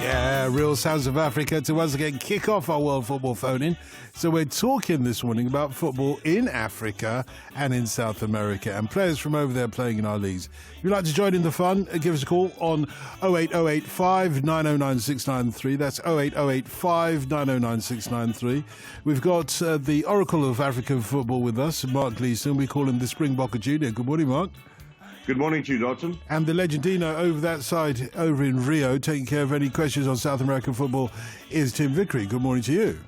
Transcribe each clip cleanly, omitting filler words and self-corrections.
Yeah, real sounds of Africa to once again kick off our World Football phone-in. So we're talking this morning about football in Africa and in South America and players from over there playing in our leagues. If you'd like to join in the fun, give us a call on 08085 909 693. That's 08085 909 693. We've got the Oracle of African football with us, Mark Gleeson. We call him the Springbokker Junior. Good morning, Mark. Good morning to you, Dalton. And the Legendino over that side, over in Rio, taking care of any questions on South American football, is Tim Vickery. Good morning to you.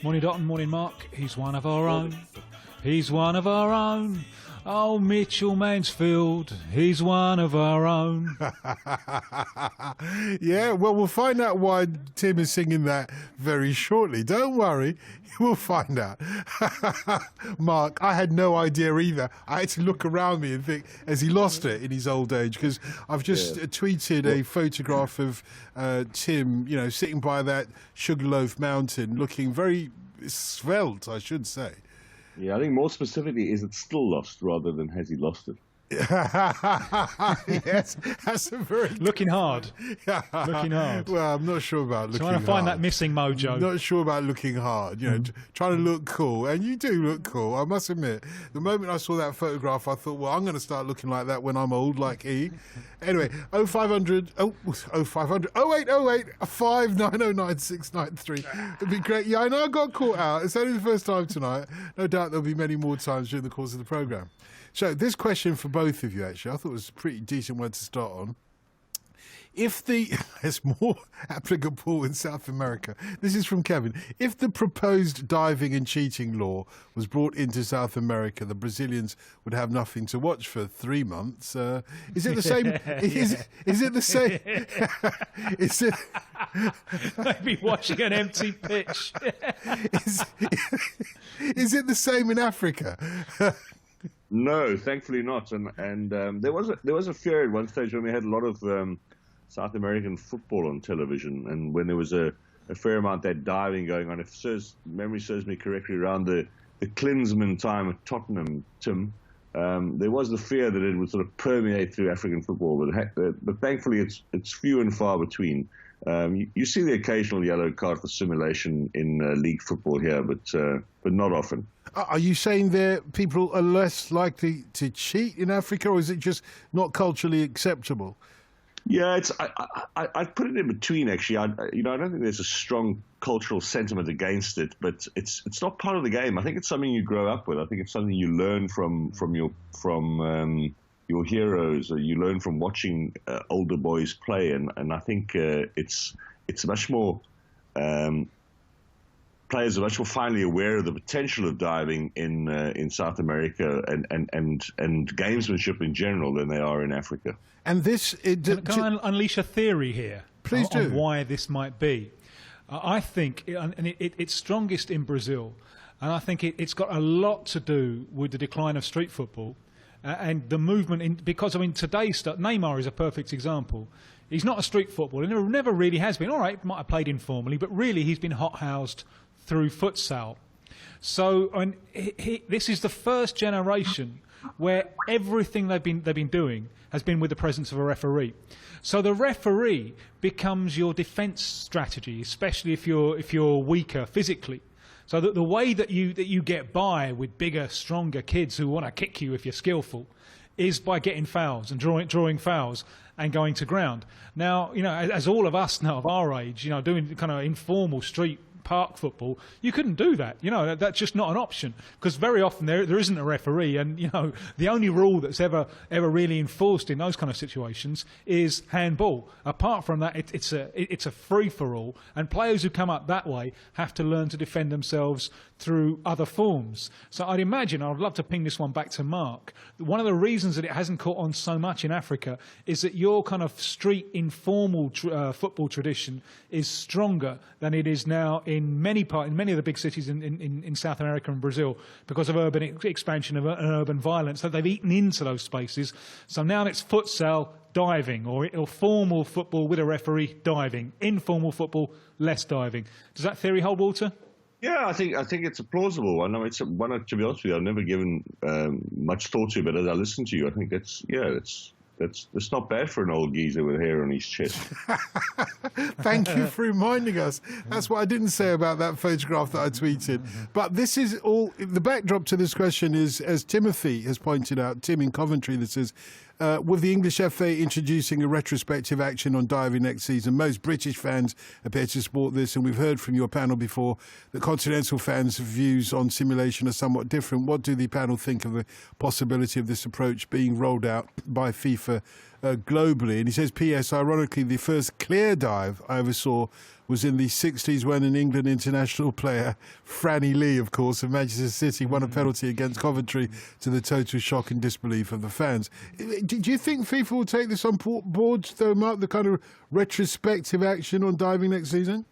Morning, Dalton. Morning, Mark. He's one of our own. He's one of our own. Oh, Mitchell Mansfield, he's one of our own. Yeah, well, we'll find out why Tim is singing that very shortly. Don't worry, we'll find out. Mark, I had no idea either. I had to look around me and think, has he lost it in his old age? Because I've just tweeted a photograph of Tim, you know, sitting by that Sugarloaf Mountain, looking very svelte, I should say. Yeah, I think more specifically, is it still lost rather than has he lost it? Yes, that's a very looking hard. Looking hard. Well, I'm not sure about looking hard. Trying to find that missing mojo. Not sure about looking hard. You know, trying to look cool, and you do look cool. I must admit. The moment I saw that photograph, I thought, well, I'm going to start looking like that when I'm old, like he. Anyway, 0500 0808 5909 693. It'd be great. Yeah, I know I got caught out. It's only the first time tonight. No doubt there'll be many more times during the course of the programme. So this question for both of you, actually, I thought was a pretty decent one to start on. If there's more applicable in South America. This is from Kevin. If the proposed diving and cheating law was brought into South America, the Brazilians would have nothing to watch for 3 months. Is it the same? Is it the same? Is it? Maybe watching an empty pitch. Is it the same in Africa? No, thankfully not. And there was a fear at one stage when we had a lot of South American football on television, and when there was a fair amount of that diving going on. If memory serves me correctly, around the Klinsmann time at Tottenham, Tim, there was the fear that it would sort of permeate through African football, but thankfully it's few and far between. You see the occasional yellow card for simulation in league football here, but not often. Are you saying that people are less likely to cheat in Africa, or is it just not culturally acceptable? Yeah, I'd put it in between, actually. I don't think there's a strong cultural sentiment against it, but it's not part of the game. I think it's something you grow up with. I think it's something you learn from your heroes, or you learn from watching older boys play, and I think it's much more. Players are much more finely aware of the potential of diving in South America and gamesmanship in general than they are in Africa. And this... Can I unleash a theory here? Please do. On why this might be. I think it's strongest in Brazil, and I think it's got a lot to do with the decline of street football and the movement because, I mean, today's stuff, Neymar is a perfect example. He's not a street footballer. He never really has been. All right, might have played informally, but really he's been hot-housed through futsal. So this is the first generation where everything they've been doing has been with the presence of a referee. So the referee becomes your defence strategy, especially if you're weaker physically. So that the way that you get by with bigger, stronger kids who want to kick you if you're skillful is by getting fouls and drawing fouls and going to ground. Now, you know, as all of us now of our age, you know, doing kind of informal street park football, you couldn't do that. You know, that's just not an option, because very often there isn't a referee, and you know, the only rule that's ever really enforced in those kind of situations is handball. Apart from that, it's a free for all, and players who come up that way have to learn to defend themselves through other forms. So I'd love to ping this one back to Mark. One of the reasons that it hasn't caught on so much in Africa is that your kind of street informal football tradition is stronger than it is now in many of the big cities in South America and Brazil, because of urban expansion and urban violence, that they've eaten into those spaces. So now it's futsal, diving, or formal football with a referee, diving. Informal football, less diving. Does that theory hold water? Yeah, I think it's a plausible one. I mean, it's one, to be honest with you, I've never given much thought to, but as I listen to you, I think it's That's not bad for an old geezer with hair on his chest. Thank you for reminding us. That's what I didn't say about that photograph that I tweeted. But this is all, the backdrop to this question is, as Timothy has pointed out, Tim in Coventry, that says, with the English FA introducing a retrospective action on diving next season, most British fans appear to support this, and we've heard from your panel before that continental fans' views on simulation are somewhat different. What do the panel think of the possibility of this approach being rolled out by FIFA globally? And he says, P.S. Ironically, the first clear dive I ever saw was in the 60s when an England international player, Franny Lee, of course, of Manchester City, won a penalty against Coventry to the total shock and disbelief of the fans. Do you think FIFA will take this on board, though, Mark, the kind of retrospective action on diving next season?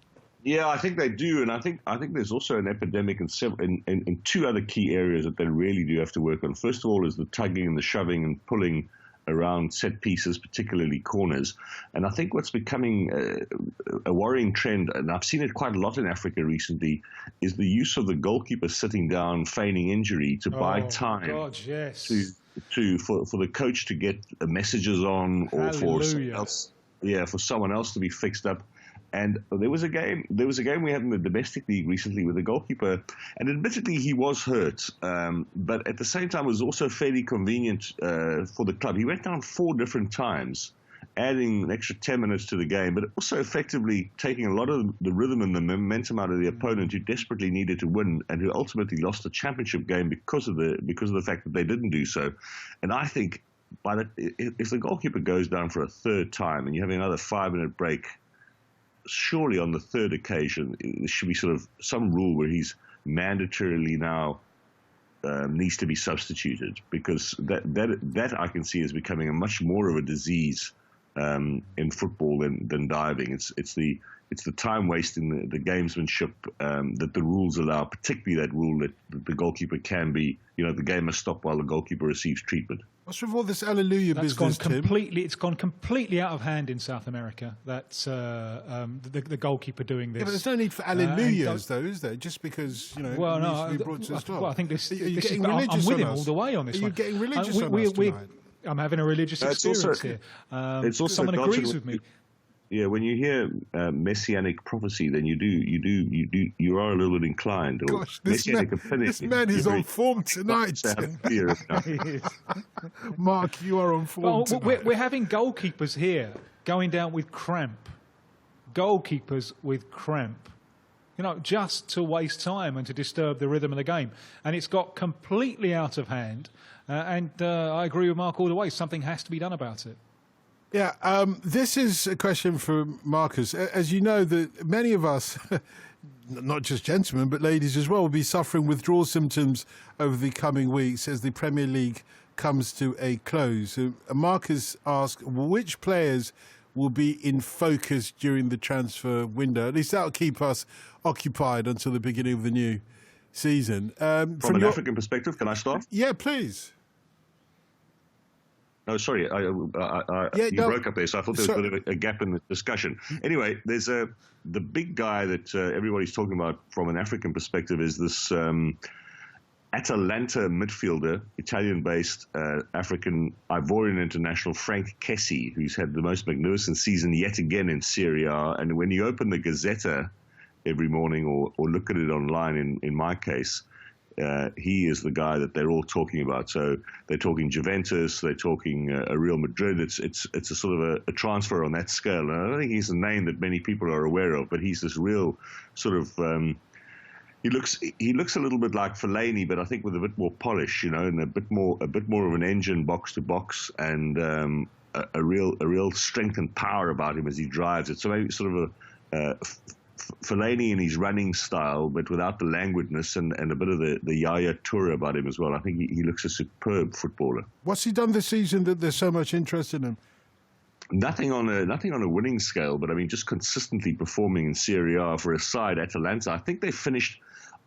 Yeah, I think they do, and I think there's also an epidemic in two other key areas that they really do have to work on. First of all is the tugging and the shoving and pulling around set pieces, particularly corners. And I think what's becoming a worrying trend, and I've seen it quite a lot in Africa recently, is the use of the goalkeeper sitting down, feigning injury to buy time. God, yes. For the coach to get messages on, or for someone else, for someone else to be fixed up. And there was a game we had in the domestic league recently with the goalkeeper, and admittedly he was hurt, but at the same time it was also fairly convenient for the club. He went down 4 different times, adding an extra 10 minutes to the game, but also effectively taking a lot of the rhythm and the momentum out of the opponent who desperately needed to win and who ultimately lost the championship game because of the fact that they didn't do so. And I think if the goalkeeper goes down for a third time and you're having another 5-minute break, surely on the third occasion there should be sort of some rule where he's mandatorily now needs to be substituted, because that I can see is becoming a much more of a disease in football than diving. It's the time wasting, the gamesmanship that the rules allow, particularly that rule that the goalkeeper can be, the game must stop while the goalkeeper receives treatment. What's with all this Alleluia business, Tim? It's gone completely out of hand in South America. That's the goalkeeper doing this. Yeah, but there's no need for Alleluias, though, is there? Just because, it needs to be brought to a stop. Well, I think this I'm with him all the way on this one. Are you getting religious on us tonight? I'm having a religious experience here. It's also someone agrees with me. Yeah, when you hear messianic prophecy, then you are a little bit inclined. Or gosh, this man is on form tonight. Mark, you are on form tonight. We're having goalkeepers here going down with cramp. Goalkeepers with cramp. Just to waste time and to disturb the rhythm of the game. And it's got completely out of hand. And I agree with Mark all the way. Something has to be done about it. Yeah, this is a question for Marcus. As you know, that many of us, not just gentlemen, but ladies as well, will be suffering withdrawal symptoms over the coming weeks as the Premier League comes to a close. So Marcus asked, which players will be in focus during the transfer window? At least that will keep us occupied until the beginning of the new season. From an African perspective, can I start? Yeah, please. Oh, sorry, you broke up there, so I thought there was a bit of a gap in the discussion. Anyway, there's the big guy that everybody's talking about from an African perspective is this Atalanta midfielder, Italian-based African Ivorian international Frank Kessie, who's had the most magnificent season yet again in Serie A. And when you open the Gazzetta every morning or look at it online, in my case, he is the guy that they're all talking about. So they're talking Juventus, they're talking Real Madrid. It's a sort of a transfer on that scale. And I don't think he's a name that many people are aware of, but he's this real sort of he looks a little bit like Fellaini, but I think with a bit more polish, and a bit more of an engine box to box, and a real strength and power about him as he drives it. So maybe sort of a Fellaini in his running style, but without the languidness and a bit of the Yaya Toure about him as well. I think he looks a superb footballer. What's he done this season that there's so much interest in him? Nothing on a winning scale, but I mean just consistently performing in Serie A for a side, Atalanta. I think they finished.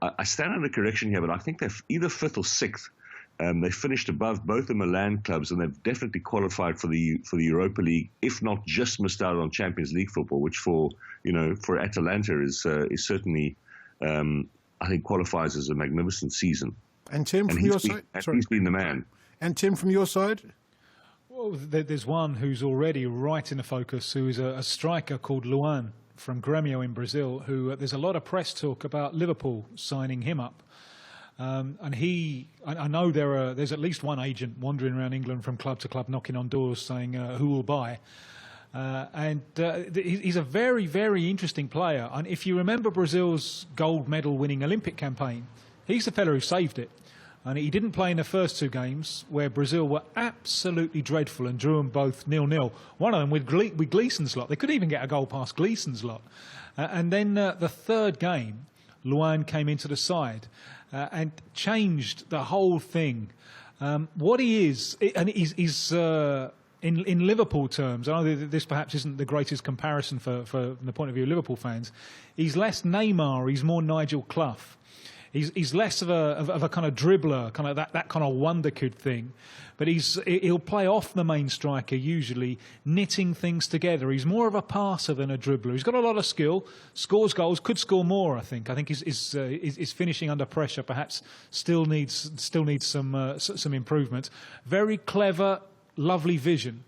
I stand under correction here, but I think they're either 5th or 6th. They finished above both the Milan clubs, and they've definitely qualified for the Europa League, if not just missed out on Champions League football, which for Atalanta is certainly I think qualifies as a magnificent season. And Tim, from your side, he's been the man. And Tim, from your side. Well, there's one who's already right in the focus, who is a striker called Luan from Grêmio in Brazil, who there's a lot of press talk about Liverpool signing him up. And I know there's at least one agent wandering around England from club to club knocking on doors saying who will buy. He's a very, very interesting player. And if you remember Brazil's gold medal winning Olympic campaign, he's the fella who saved it. And he didn't play in the first 2 games where Brazil were absolutely dreadful and drew them both 0-0. One of them with Gleeson's lot. They couldn't even get a goal past Gleeson's lot. And then the 3rd game, Luan came into the side and changed the whole thing. What he is, and he's in Liverpool terms, I know that this perhaps isn't the greatest comparison from the point of view of Liverpool fans, he's less Neymar, he's more Nigel Clough. He's less of a kind of dribbler, kind of that kind of wonder kid thing, but he'll play off the main striker usually, knitting things together. He's more of a passer than a dribbler. He's got a lot of skill, scores goals, could score more. I think his finishing under pressure perhaps still needs some improvement. Very clever, lovely vision.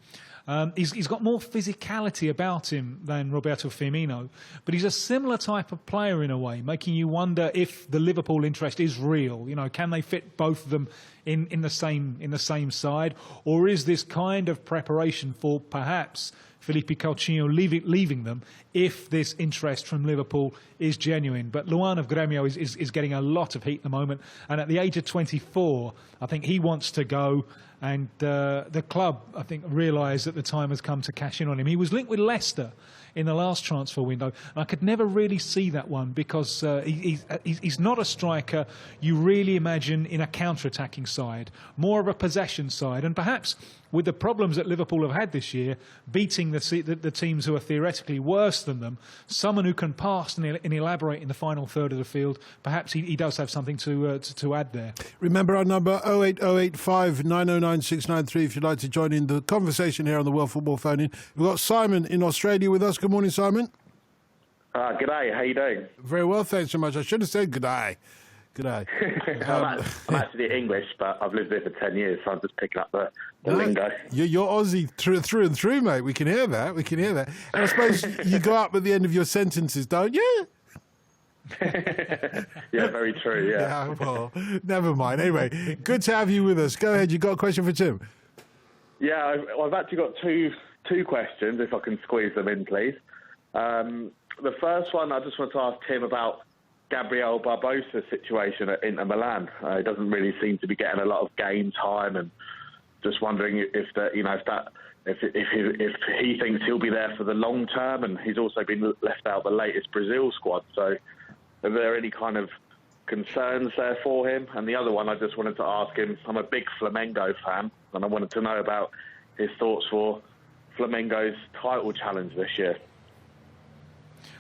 He's got more physicality about him than Roberto Firmino, but he's a similar type of player in a way, making you wonder if the Liverpool interest is real. You know, can they fit both of them in the same side, or is this kind of preparation for perhaps Felipe Coutinho leaving them if this interest from Liverpool is genuine? But Luan of Grêmio is getting a lot of heat at the moment, and at the age of 24, I think he wants to go. And the club, I think, realised that the time has come to cash in on him. He was linked with Leicester in the last transfer window. And I could never really see that one because he's not a striker you really imagine in a counter-attacking side, more of a possession side. And perhaps with the problems that Liverpool have had this year, beating the teams who are theoretically worse than them, someone who can pass and elaborate in the final third of the field, perhaps he does have something to add there. Remember our number 08085 909 693 if you'd like to join in the conversation here on the World Football Phone-In. We've got Simon in Australia with us. Good morning, Simon. G'day, how you doing? Very well, thanks so much. I should have said g'day. G'day. I'm actually English, but I've lived here for 10 years, so I'm just picking up the lingo. You're Aussie through and through, mate. We can hear that. And I suppose you go up at the end of your sentences, don't you? Yeah, very true, yeah. Well, never mind. Anyway, good to have you with us. Go ahead. You got a question for Tim? Yeah, I've actually got two questions, if I can squeeze them in, please. The first one, I just want to ask Tim about Gabriel Barbosa's situation at Inter Milan. He doesn't really seem to be getting a lot of game time, and just wondering if he thinks he'll be there for the long term, and he's also been left out of the latest Brazil squad. So, are there any kind of concerns there for him? And the other one, I just wanted to ask him. I'm a big Flamengo fan, and I wanted to know about his thoughts for Flamengo's title challenge this year.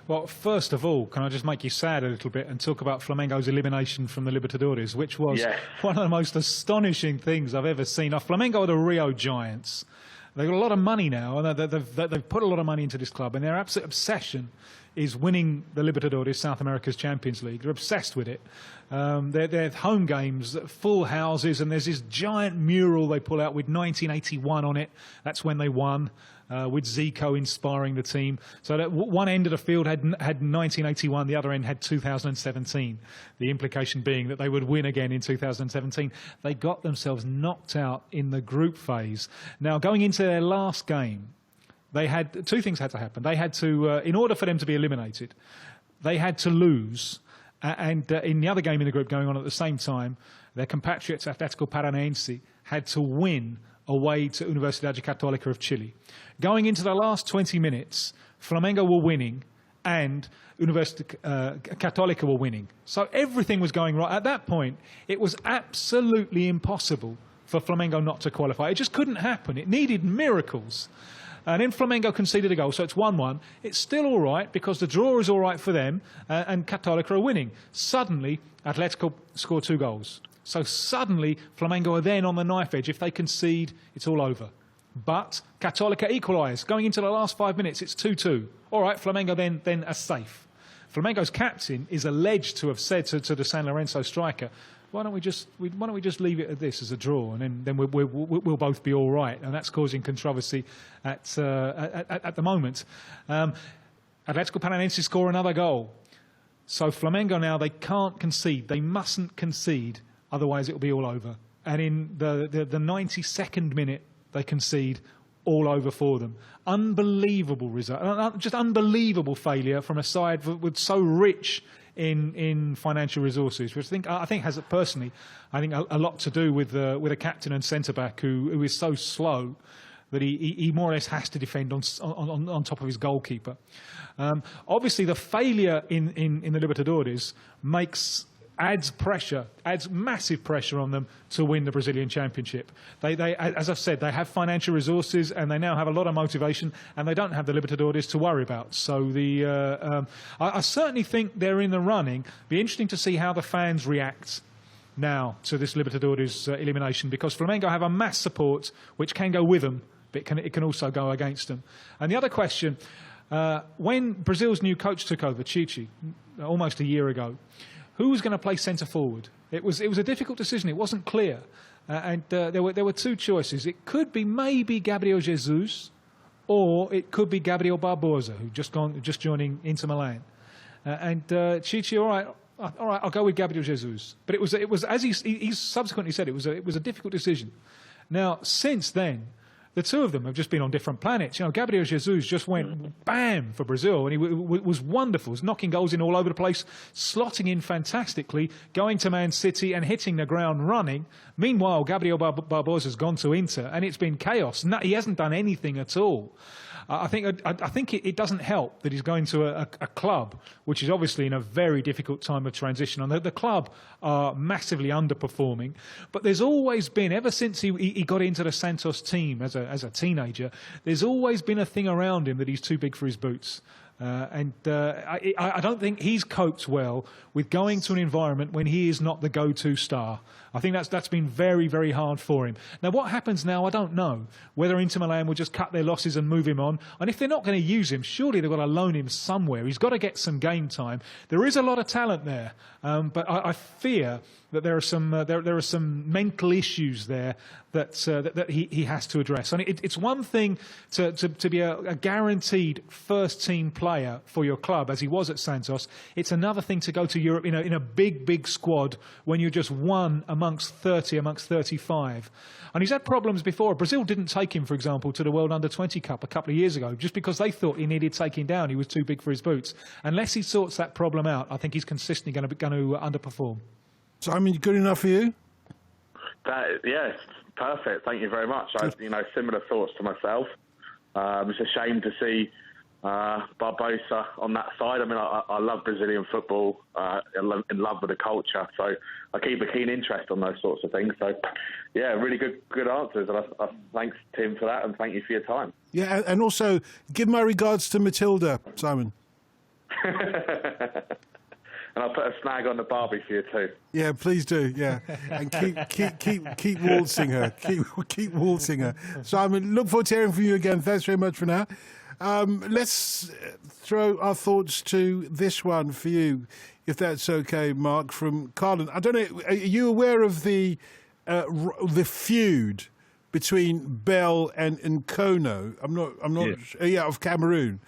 Well, first of all, can I just make you sad a little bit and talk about Flamengo's elimination from the Libertadores, which was one of the most astonishing things I've ever seen. Now, Flamengo are the Rio Giants. They've got a lot of money now, and they've put a lot of money into this club, and their absolute obsession is winning the Libertadores, South America's Champions League. They're obsessed with it. Their home games, full houses, and there's this giant mural they pull out with 1981 on it. That's when they won. With Zico inspiring the team. So that one end of the field had 1981, the other end had 2017. The implication being that they would win again in 2017. They got themselves knocked out in the group phase. Now, going into their last game, they had two things had to happen. They had to, in order for them to be eliminated, they had to lose. And in the other game in the group going on at the same time, their compatriots, Atlético Paranaense, had to win away to Universidade Católica of Chile. Going into the last 20 minutes, Flamengo were winning and Universidade Católica were winning. So everything was going right. At that point, it was absolutely impossible for Flamengo not to qualify. It just couldn't happen. It needed miracles. And then Flamengo conceded a goal, so it's 1-1. It's still all right because the draw is all right for them and Católica are winning. Suddenly, Atlético scored 2 goals. So suddenly, Flamengo are then on the knife edge. If they concede, it's all over. But Católica equalised. Going into the last 5 minutes, it's 2-2. All right, Flamengo then are safe. Flamengo's captain is alleged to have said to the San Lorenzo striker, why don't we just leave it at this as a draw, and then we'll both be all right. And that's causing controversy at the moment. Atletico Paranaense score another goal. So Flamengo now, they can't concede. They mustn't concede, otherwise it will be all over. And in the 92nd minute, they concede, all over for them. Unbelievable result. Just unbelievable failure from a side with so rich in financial resources, which I think has personally, I think a lot to do with a captain and centre back who is so slow that he more or less has to defend on top of his goalkeeper. Obviously, the failure in the Libertadores adds massive pressure on them to win the Brazilian Championship. They, as I've said, they have financial resources and they now have a lot of motivation, and they don't have the Libertadores to worry about. So I certainly think they're in the running. Be interesting to see how the fans react now to this Libertadores elimination, because Flamengo have a mass support which can go with them, but it can also go against them. And the other question, when Brazil's new coach took over, Tite, almost a year ago, who was going to play centre forward? It was a difficult decision. It wasn't clear, and there were two choices. It could be maybe Gabriel Jesus, or it could be Gabriel Barbosa, who just joining Inter Milan. And Tite, all right, I'll go with Gabriel Jesus. But it was as he subsequently said, it was a difficult decision. Now, since then, the two of them have just been on different planets. You know, Gabriel Jesus just went bam for Brazil, and he was wonderful. He was knocking goals in all over the place, slotting in fantastically, going to Man City and hitting the ground running. Meanwhile, Gabriel Barbosa has gone to Inter, and it's been chaos. No, he hasn't done anything at all. I think it doesn't help that he's going to a club which is obviously in a very difficult time of transition. And the club are massively underperforming. But there's always been, ever since he got into the Santos team as a teenager, there's always been a thing around him that he's too big for his boots. I don't think he's coped well with going to an environment when he is not the go-to star. I think that's been very, very hard for him. Now, what happens now, I don't know. Whether Inter Milan will just cut their losses and move him on. And if they're not going to use him, surely they've got to loan him somewhere. He's got to get some game time. There is a lot of talent there, but I fear that there are some mental issues there that he has to address. And it's one thing to be a guaranteed first-team player for your club, as he was at Santos. It's another thing to go to Europe in a big squad when you're just one amongst 30, amongst 35. And he's had problems before. Brazil didn't take him, for example, to the World Under-20 Cup a couple of years ago, just because they thought he needed taking down. He was too big for his boots. Unless he sorts that problem out, I think he's consistently going to underperform. Simon, good enough for you? Yes, perfect. Thank you very much. Similar thoughts to myself. It's a shame to see Barbosa on that side. I mean, I love Brazilian football, in love with the culture, so I keep a keen interest on those sorts of things. So, yeah, really good answers, and I thanks Tim for that, and thank you for your time. Yeah, and also give my regards to Matilda, Simon. And I'll put a snag on the Barbie for you too. Yeah, please do. Yeah, and keep waltzing her. Keep waltzing her. Simon, look forward to hearing from you again. Thanks very much for now. Let's throw our thoughts to this one for you, if that's okay, Mark, from Carlin. I don't know. Are you aware of the feud between Bell and Nkono? I'm not. Yes. Of Cameroon.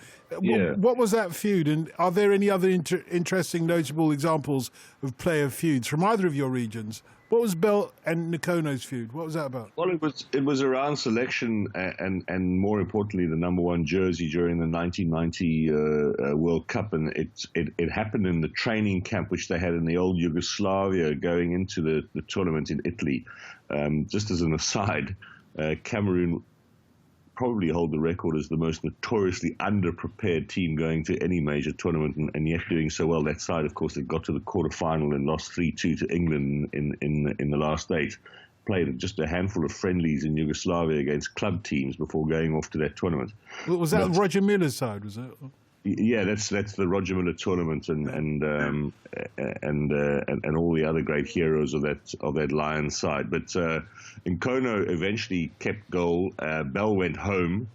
Yeah. What was that feud, and are there any other interesting, notable examples of player feuds from either of your regions? What was Bell and Nkono's feud? What was that about? Well, it was around selection and more importantly, the number one jersey during the 1990 World Cup, and it happened in the training camp which they had in the old Yugoslavia going into the tournament in Italy. Just as an aside, Cameroon probably hold the record as the most notoriously underprepared team going to any major tournament, and yet doing so well. That side, of course, that got to the quarterfinal and lost 3-2 to England in the last 8. Played just a handful of friendlies in Yugoslavia against club teams before going off to that tournament. Was that Roger Miller's side? Was it? Yeah, that's the Roger Miller tournament and all the other great heroes of that Lions side. But Nkono eventually kept goal. Bell went home,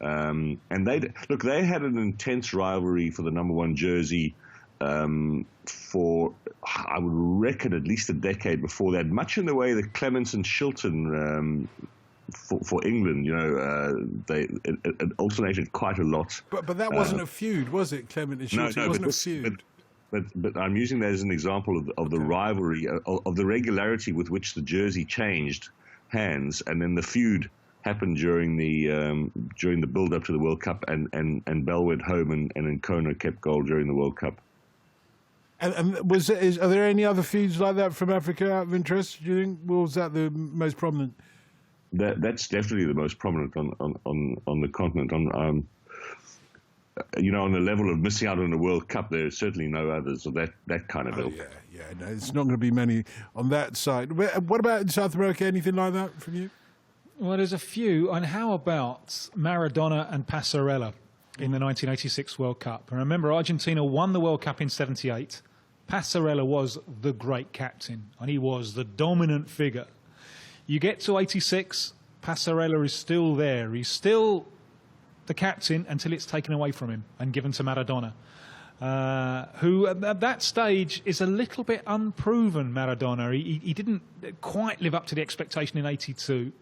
and they had an intense rivalry for the number one jersey for, I would reckon, at least a decade before that, much in the way that Clements and Shilton for England, it alternated quite a lot. But that wasn't a feud, was it, Clement and Shilton? It wasn't a feud. But I'm using that as an example of the rivalry, of the regularity with which the jersey changed hands, and then the feud happened during the build up to the World Cup, and Bell went home and Nkona kept goal during the World Cup. And are there any other feuds like that from Africa out of interest? Do you think, or was that the most prominent? That's definitely the most prominent on the continent. On the level of missing out on the World Cup, there are certainly no others of that kind of ilk. Yeah, no, it's not going to be many on that side. What about in South America? Anything like that from you? Well, there's a few. And how about Maradona and Passarella in the 1986 World Cup? And remember, Argentina won the World Cup in '78. Passarella was the great captain, and he was the dominant figure. You get to '86, Passarella is still there. He's still the captain until it's taken away from him and given to Maradona, who at that stage is a little bit unproven, Maradona. He didn't quite live up to the expectation in '82.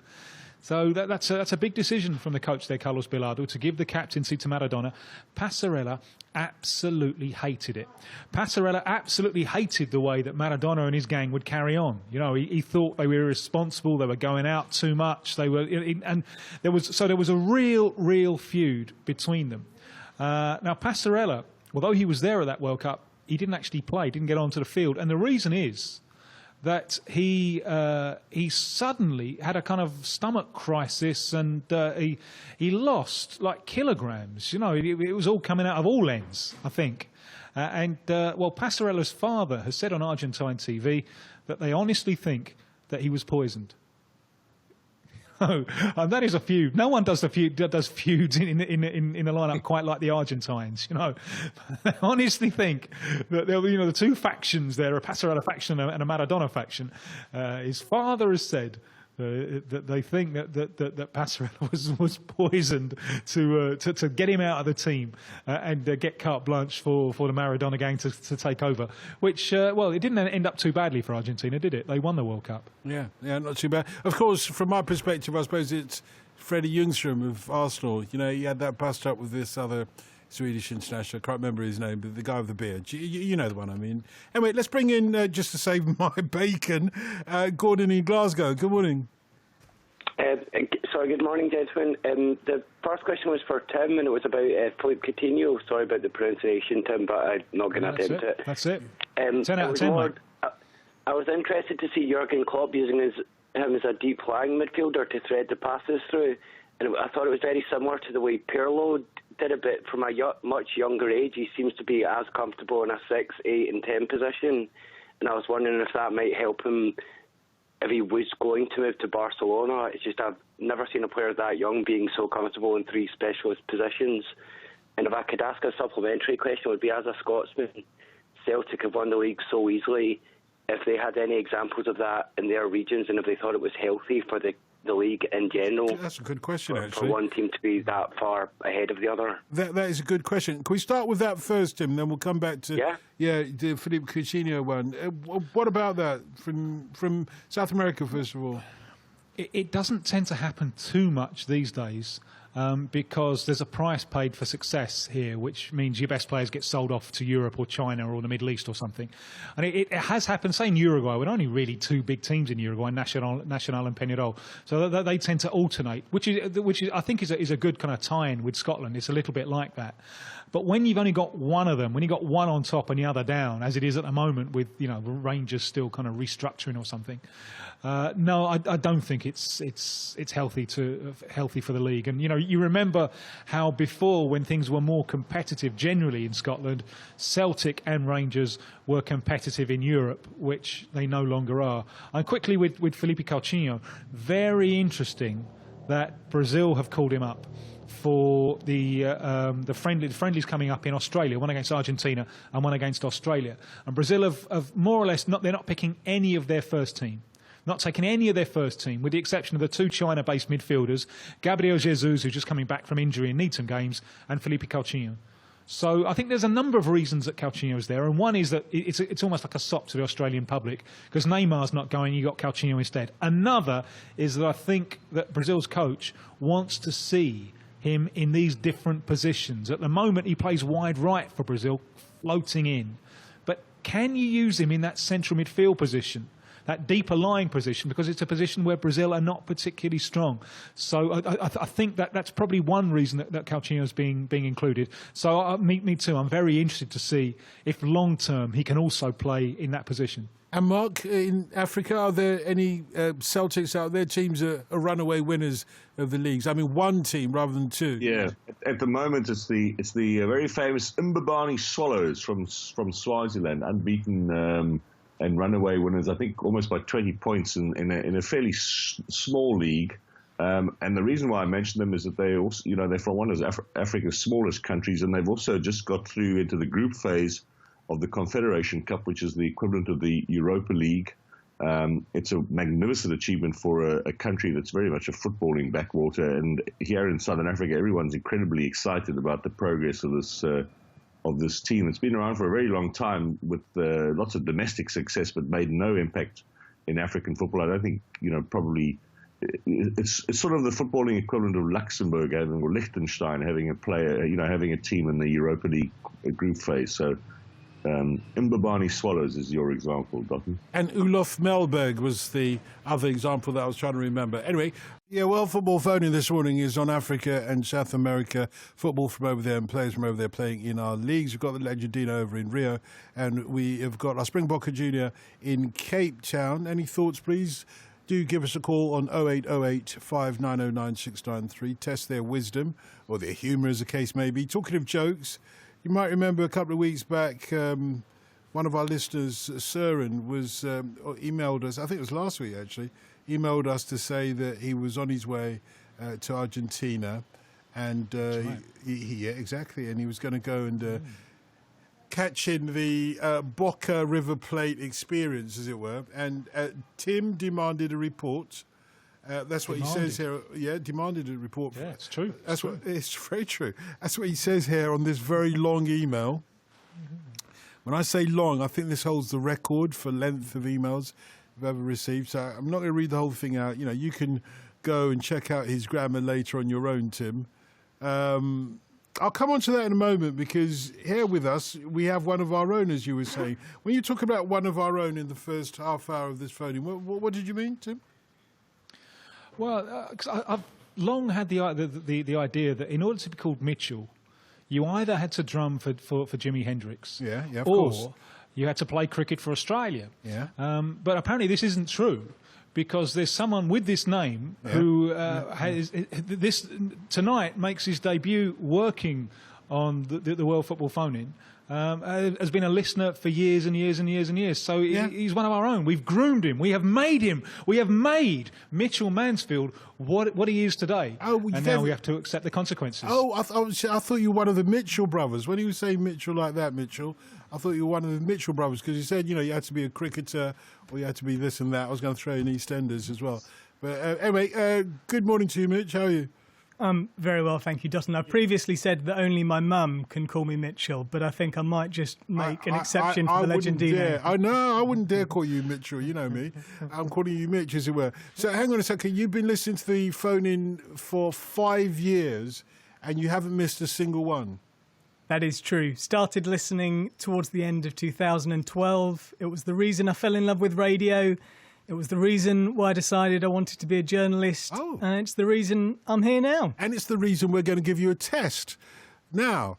So that's a big decision from the coach there, Carlos Bilardo, to give the captaincy to Maradona. Passarella absolutely hated it. Passarella absolutely hated the way that Maradona and his gang would carry on. He thought they were irresponsible. They were going out too much. There was a real feud between them. Now Passarella, although he was there at that World Cup, he didn't actually play. Didn't get onto the field, and the reason is that he suddenly had a kind of stomach crisis, and he lost like kilograms. It was all coming out of all ends, I think. Passarella's father has said on Argentine TV that they honestly think that he was poisoned. And that is a feud. No one does feuds in the lineup quite like the Argentines. I honestly think that the two factions there, a Passarella faction and a Maradona faction. His father has said that they think that Passarella was poisoned to get him out of the team and get carte blanche for the Maradona gang to take over. Which it didn't end up too badly for Argentina, did it? They won the World Cup. Yeah, not too bad. Of course, from my perspective, I suppose it's Freddie Ljungström of Arsenal. He had that bust up with this other Swedish international. I can't remember his name, but the guy with the beard. You know the one I mean. Anyway, let's bring in, just to save my bacon, Gordon in Glasgow. Good morning. Good morning, gentlemen. The first question was for Tim, and it was about Philippe Coutinho. Sorry about the pronunciation, Tim, but I'm not going to attempt it. That's it. 10 out of 10, mate. I was interested to see Jurgen Klopp using him as a deep-lying midfielder to thread the passes through, and I thought it was very similar to the way Pirlo did a bit from a much younger age. He seems to be as comfortable in a 6, 8 and 10 position, and I was wondering if that might help him if he was going to move to Barcelona. It's just I've never seen a player that young being so comfortable in 3 specialist positions. And if I could ask a supplementary question, it would be, as a Scotsman, Celtic have won the league so easily, if they had any examples of that in their regions and if they thought it was healthy for the league in general. That's a good question, actually. For one team to be that far ahead of the other. That is a good question. Can we start with that first, Tim, then we'll come back to the Philippe Coutinho one. What about that from South America, first of all? It doesn't tend to happen too much these days. Because there's a price paid for success here, which means your best players get sold off to Europe or China or the Middle East or something. And it has happened, say, in Uruguay, with only really 2 big teams in Uruguay, Nacional and Peñarol. So they tend to alternate, which I think is a good kind of tie-in with Scotland. It's a little bit like that. But when you've only got one of them, when you've got one on top and the other down, as it is at the moment with Rangers still kind of restructuring or something, no, I don't think it's healthy for the league. And you remember how before, when things were more competitive generally in Scotland, Celtic and Rangers were competitive in Europe, which they no longer are. And quickly with Felipe Coutinho, very interesting that Brazil have called him up for the friendlies coming up in Australia, one against Argentina and one against Australia. And Brazil have more or less they're not picking any of their first team. Not taking any of their first team, with the exception of the 2 China-based midfielders, Gabriel Jesus, who's just coming back from injury and needs some games, and Felipe Coutinho. So I think there's a number of reasons that Coutinho is there, and one is that it's almost like a sop to the Australian public because Neymar's not going, you got Coutinho instead. Another is that I think that Brazil's coach wants to see him in these different positions. At the moment, he plays wide right for Brazil, floating in. But can you use him in that central midfield position, that deeper lying position, because it's a position where Brazil are not particularly strong? So I think that's probably one reason that Coutinho is being included. So me too. I'm very interested to see if long term he can also play in that position. And Mark, in Africa, are there any Celtics out there, teams that are runaway winners of the leagues? I mean, one team rather than two. Yeah, at the moment it's the very famous Mbabane Swallows from Swaziland, unbeaten and runaway winners. I think almost by 20 points in a fairly small league. And the reason why I mention them is that they also, they're from one of Africa's smallest countries, and they've also just got through into the group phase of the Confederation Cup, which is the equivalent of the Europa League. It's a magnificent achievement for a country that's very much a footballing backwater. And here in Southern Africa, everyone's incredibly excited about the progress of this team. It's been around for a very long time with lots of domestic success, but made no impact in African football. I don't think, probably it's sort of the footballing equivalent of Luxembourg or Liechtenstein having a player, having a team in the Europa League group phase. So Mbabane Swallows is your example, Dotton. And Olof Melberg was the other example that I was trying to remember. Anyway, World Football Phoning this morning is on Africa and South America, football from over there and players from over there playing in our leagues. We've got the Legendino over in Rio, and we have got our Springbokker Junior in Cape Town. Any thoughts, please? Do give us a call on 0808 590 9693. Test their wisdom, or their humour as the case may be. Talking of jokes, you might remember a couple of weeks back, one of our listeners, Søren, was emailed us, I think it was last week actually, emailed us to say that he was on his way to Argentina, and yeah, exactly, and he was going to go and catch in the Boca River Plate experience, as it were, and Tim demanded a report. That's what he says here. Yeah, demanded a report. Yeah, it's true. It's very true. That's what he says here on this very long email. When I say long, I think this holds the record for length of emails I've ever received. So I'm not going to read the whole thing out. You can go and check out his grammar later on your own, Tim. I'll come on to that in a moment, because here with us we have one of our own, as you were saying. When you talk about one of our own in the first half hour of this phoning, what did you mean, Tim? Well, I've long had the idea that in order to be called Mitchell, you either had to drum for Jimi Hendrix, of or course. you had to play cricket for Australia. Yeah. But apparently this isn't true, because there's someone with this name who has this tonight makes his debut working on the World Football Phone-In. Has been a listener for years and years and years and years. So he's one of our own. We've groomed him. We have made him. We have made Mitchell Mansfield what he is today. And now we have to accept the consequences. Oh, I thought you were one of the Mitchell brothers. When he was saying Mitchell like that, Mitchell, I thought you were one of the Mitchell brothers, because he said, you had to be a cricketer or you had to be this and that. I was going to throw in EastEnders as well. But anyway, good morning to you, Mitch. How are you? Very well, thank you, Dustin. I previously said that only my mum can call me Mitchell, but I think I might just make an exception for the Legendino. I wouldn't dare call you Mitchell. You know me. I'm calling you Mitch, as it were. So hang on a second. You've been listening to the phone-in for 5 years, and you haven't missed a single one. That is true. Started listening towards the end of 2012. It was the reason I fell in love with radio. It was the reason why I decided I wanted to be a journalist. Oh. And it's the reason I'm here now. And it's the reason we're going to give you a test. Now,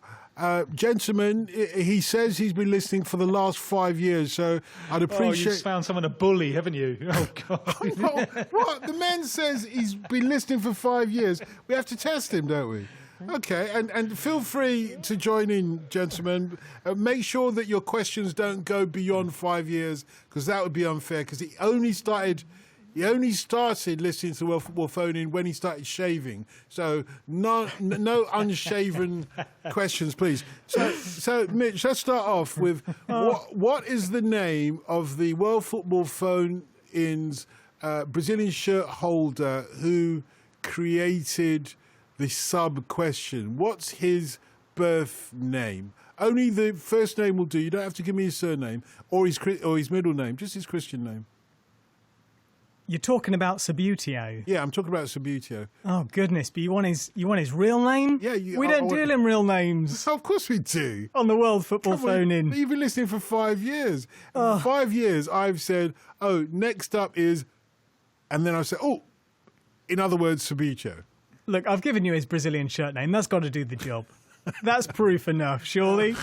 gentlemen, he says he's been listening for the last 5 years, so I'd appreciate... Oh, you've found someone to bully, haven't you? Oh, God. What? The man says he's been listening for 5 years. We have to test him, don't we? Okay, and feel free to join in, gentlemen. Make sure that your questions don't go beyond 5 years, because that would be unfair, because he only started listening to the World Football Phone-In when he started shaving. So no unshaven questions, please. So Mitch, let's start off with what is the name of the World Football Phone-In's Brazilian shirt holder who created the sub-question? What's his birth name. Only the first name will do. You don't have to give me his surname or his middle name, just his Christian name. You're talking about Subbuteo. Yeah, I'm talking about Subbuteo. Oh goodness! But you want his real name? Yeah, we don't deal in real names So of course we do. on the World Football Come on, Phone-In. You've been listening for 5 years. 5 years, I've said, oh, next up is, and then I said, oh, in other words, Subbuteo. Look, I've given you his Brazilian shirt name. That's got to do the job. That's proof enough, surely.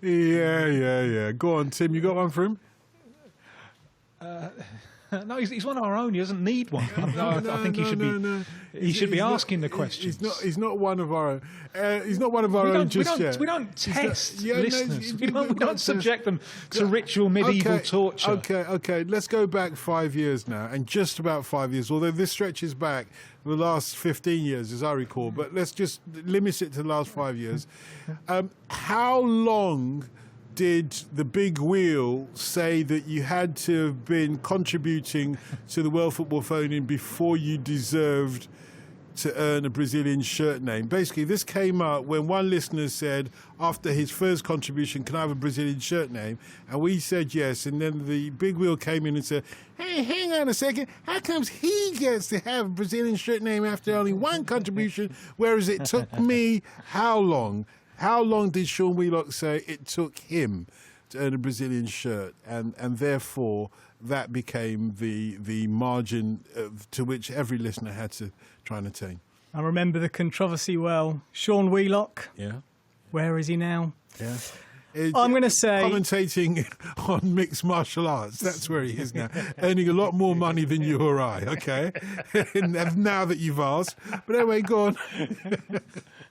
Yeah. Go on, Tim. You got one for him? No, he's one of our own. He doesn't need one. I think he should be. He should be asking the questions. He's not one of our own. He's not one of our own just yet. We don't test Yeah, no, listeners. we we don't subject them to ritual medieval torture. Okay. Let's go back 5 years now, and just about 5 years. Although this stretches back the last 15 years, as I recall. But let's just limit it to the last 5 years. How long did the big wheel say that you had to have been contributing to the World Football Phone-In before you deserved to earn a Brazilian shirt name? Basically, this came up when one listener said, after his first contribution, can I have a Brazilian shirt name? And we said yes. And then the big wheel came in and said, hey, hang on a second. How comes he gets to have a Brazilian shirt name after only one contribution, whereas it took me how long? How long did Sean Wheelock say it took him to earn a Brazilian shirt? And therefore, that became the margin to which every listener had to try and attain. I remember the controversy well. Sean Wheelock, Yeah. where is he now? Yeah. I'm going to say... Commentating on mixed martial arts. That's where he is now. Earning a lot more money than you or I, okay? Now that you've asked. But anyway, go on.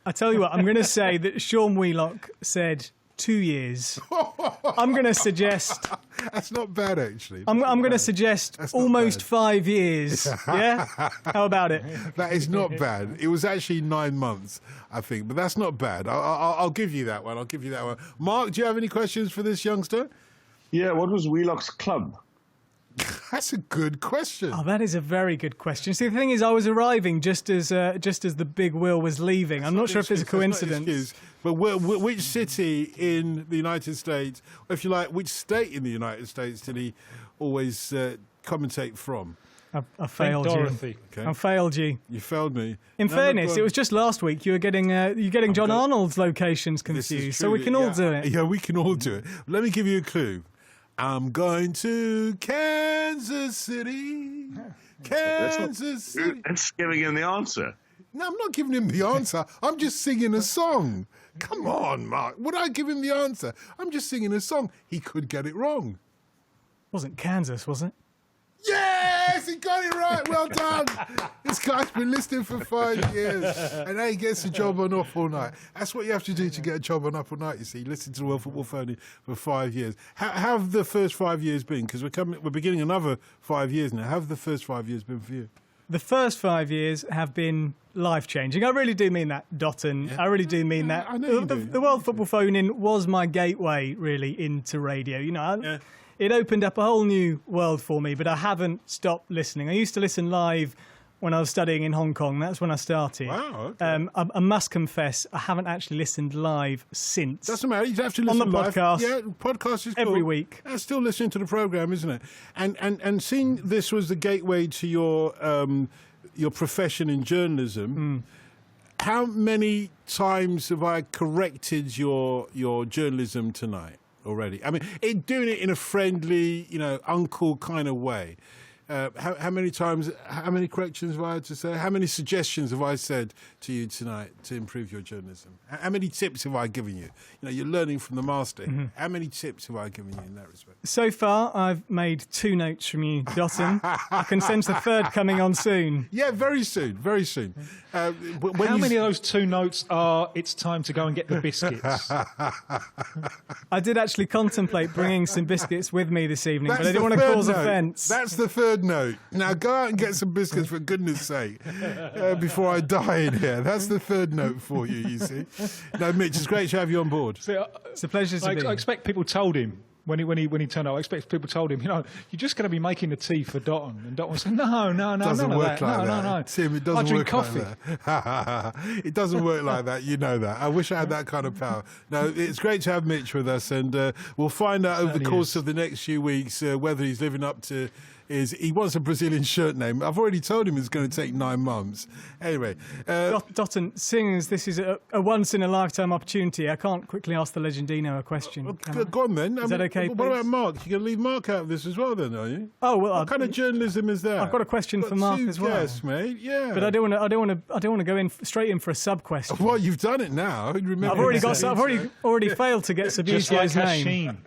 I tell you what, I'm going to say that Sean Wheelock said 2 years. I'm going to suggest... That's not bad, actually. I'm going to suggest That's not almost bad. 5 years. Yeah? How about it? That is not bad. It was actually 9 months, I think, but that's not bad. I'll give you that one. Mark, do you have any questions for this youngster? Yeah, what was Wheelock's club? That's a good question. Oh, that is a very good question. See, the thing is, I was arriving just as the big wheel was leaving. I'm not sure if there's a coincidence. But which city in the United States, or if you like, which state in the United States did he always commentate from? I failed you. Dorothy. Okay. I failed you. You failed me. In No, fairness, go on. it was just last week you were getting John good. Arnold's locations This is confused, so true. we can all do it. Yeah, we can all do it. Let me give you a clue. I'm going to Kansas City. Kansas City. That's giving him the answer. No, I'm not giving him the answer. I'm just singing a song. Come on, Mark. Would I give him the answer? I'm just singing a song. He could get it wrong. Wasn't Kansas, was it? Yes, he got it right. Well done. This guy's been listening for 5 years, and now he gets a job on Up All Night. That's what you have to do to get a job on Up All Night. You see, listen to the World Football Phone for 5 years. How have the first 5 years been? Because we're beginning another 5 years now. How have the first 5 years been for you? The first 5 years have been life-changing. I really do mean that, Dotton. Yeah. I really do mean that. I know you do. The World Football Phone-In was my gateway, really, into radio. You know, it opened up a whole new world for me, but I haven't stopped listening. I used to listen live when I was studying in Hong Kong. That's when I started. Wow, okay. I must confess, I haven't actually listened live since. Doesn't matter. You have to On listen the live. podcast. Yeah, podcast is Every cool. week. Yeah, still listening to the program, isn't it? And seeing this was the gateway to your profession in journalism. How many times have I corrected your journalism tonight already? I mean, doing it in a friendly, uncle kind of way. How many times, how many corrections have I had to say? How many suggestions have I said to you tonight to improve your journalism? How many tips have I given you? You're learning from the master. How many tips have I given you in that respect? So far, I've made 2 notes from you, Dotton. I can sense the third coming on soon. Yeah, very soon, very soon. How many of those 2 notes are it's time to go and get the biscuits? I did actually contemplate bringing some biscuits with me this evening, but I That's didn't the want to third cause note. offence. That's the third note. Now go out and get some biscuits for goodness sake before I die in here. That's the third note for you, you see. No, Mitch, it's great to have you on board. So, It's a pleasure to be. I expect people told him When he turned up, I expect people told him, you're just going to be making the tea for Dotton. And Dotton said, no, It doesn't none work of that. like No. that. Tim, it doesn't I drink work coffee. like that. It doesn't work like that. You know that. I wish I had that kind of power. No, it's great to have Mitch with us, and we'll find out over the course of the next few weeks whether he's living up to he wants a Brazilian shirt name. I've already told him it's going to take 9 months. Anyway. Dotton, seeing as this is a once-in-a-lifetime opportunity, I can't quickly ask the Legendino a question. Go on then. Is that okay, What please? about Mark? You're going to leave Mark out of this as well then, are you? Oh, well, What kind of journalism is that? I've got a question for Mark as well. Yes, mate. Yeah. But I don't want to go in straight in for a sub question. Well, you've done it now. Remember I've already failed to get Sabitio's name.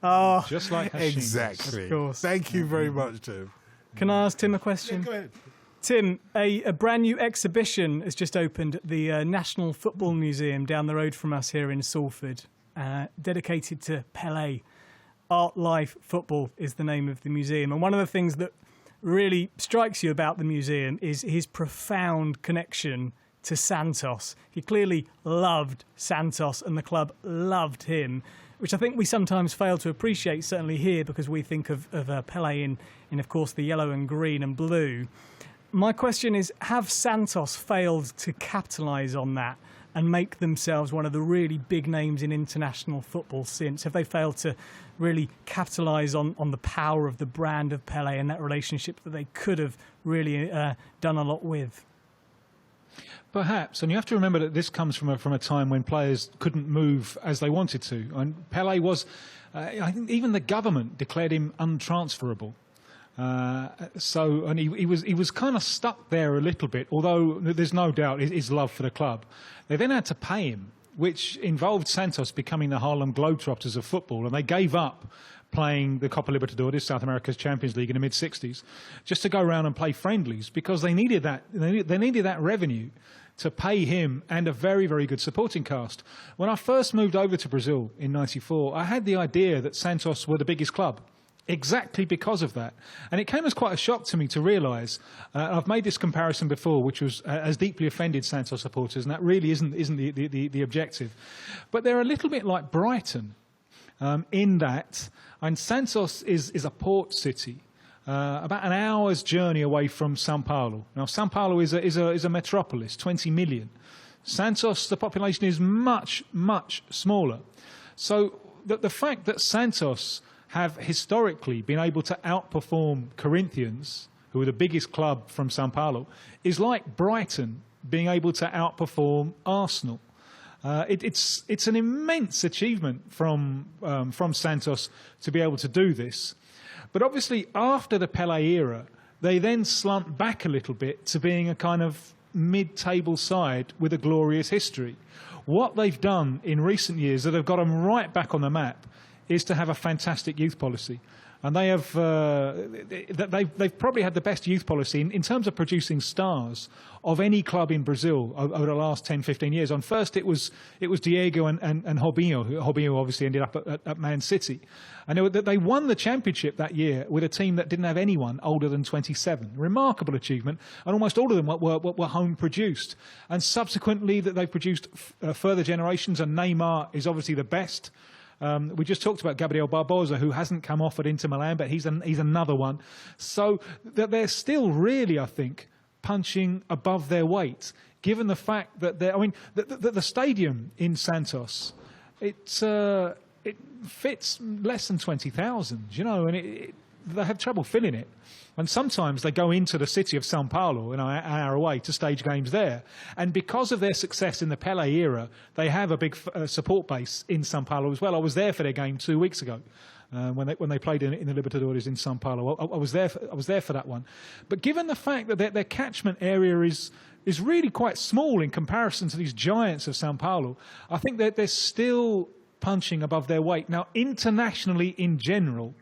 Oh, just like Hashim. Exactly. Of course. Thank you very much, Tim. Can I ask Tim a question? Go ahead. Tim, a brand new exhibition has just opened at the National Football Museum down the road from us here in Salford, dedicated to Pelé. Art, Life, Football is the name of the museum. And one of the things that really strikes you about the museum is his profound connection to Santos. He clearly loved Santos and the club loved him, which I think we sometimes fail to appreciate, certainly here, because we think of Pelé in, of course, the yellow and green and blue. My question is, have Santos failed to capitalise on that and make themselves one of the really big names in international football since? Have they failed to really capitalise on the power of the brand of Pelé and that relationship that they could have really done a lot with? Perhaps, and you have to remember that this comes from a time when players couldn't move as they wanted to. And Pelé was, I think even the government declared him untransferable. And he was kind of stuck there a little bit, although there's no doubt his love for the club. They then had to pay him, which involved Santos becoming the Harlem Globetrotters of football, and they gave up playing the Copa Libertadores, South America's Champions League in the mid-60s, just to go around and play friendlies because they needed that. They needed that revenue to pay him and a very, very good supporting cast. When I first moved over to Brazil in '94, I had the idea that Santos were the biggest club. Exactly because of that. And it came as quite a shock to me to realise, I've made this comparison before, which was has deeply offended Santos supporters, and that really isn't the objective. But they're a little bit like Brighton in that, and Santos is a port city, about an hour's journey away from São Paulo. Now, São Paulo is a metropolis, 20 million. Santos, the population is much, much smaller. So the fact that Santos have historically been able to outperform Corinthians, who are the biggest club from São Paulo, is like Brighton being able to outperform Arsenal. It's an immense achievement from Santos to be able to do this. But obviously, after the Pelé era, they then slumped back a little bit to being a kind of mid-table side with a glorious history. What they've done in recent years that have got them right back on the map is to have a fantastic youth policy. And they have, they've probably had the best youth policy in terms of producing stars of any club in Brazil over the last 10, 15 years. On first, it was Diego and Robinho. Robinho obviously ended up at Man City. And they won the championship that year with a team that didn't have anyone older than 27. Remarkable achievement. And almost all of them were home produced. And subsequently, that they've produced further generations. And Neymar is obviously the best. We just talked about Gabriel Barbosa, who hasn't come off at Inter Milan, but he's another one. So they're still really, I think, punching above their weight, given the fact that the stadium in Santos, it fits less than 20,000, and they have trouble filling it. And sometimes they go into the city of São Paulo, an hour away, to stage games there. And because of their success in the Pelé era, they have a big support base in São Paulo as well. I was there for their game 2 weeks ago when they played in the Libertadores in São Paulo. I was there for that one. But given the fact that their catchment area is really quite small in comparison to these giants of São Paulo, I think that they're still punching above their weight. Now, internationally in general,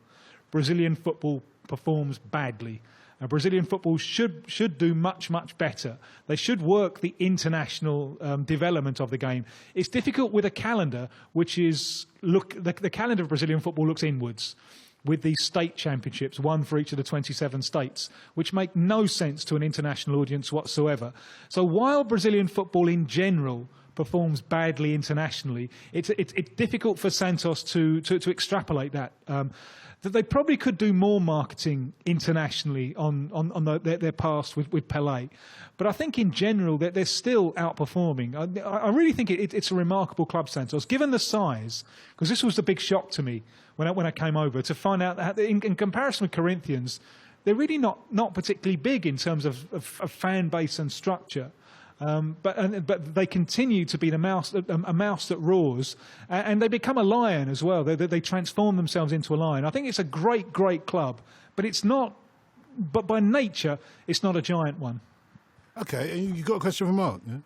Brazilian football performs badly. Brazilian football should do much, much better. They should work the international development of the game. It's difficult with a calendar which is the calendar of Brazilian football looks inwards, with these state championships, one for each of the 27 states, which make no sense to an international audience whatsoever. So while Brazilian football in general performs badly internationally, it's difficult for Santos to extrapolate that. That they probably could do more marketing internationally on their past with Pelé. But I think in general that they're still outperforming. I really think it's a remarkable club, Santos, given the size, because this was the big shock to me when I came over, to find out that in comparison with Corinthians, they're really not particularly big in terms of fan base and structure. But they continue to be a mouse that roars, and they become a lion as well. They transform themselves into a lion. I think it's a great club, but it's not. But by nature, it's not a giant one. Okay, and you got a question for Mark? Yeah?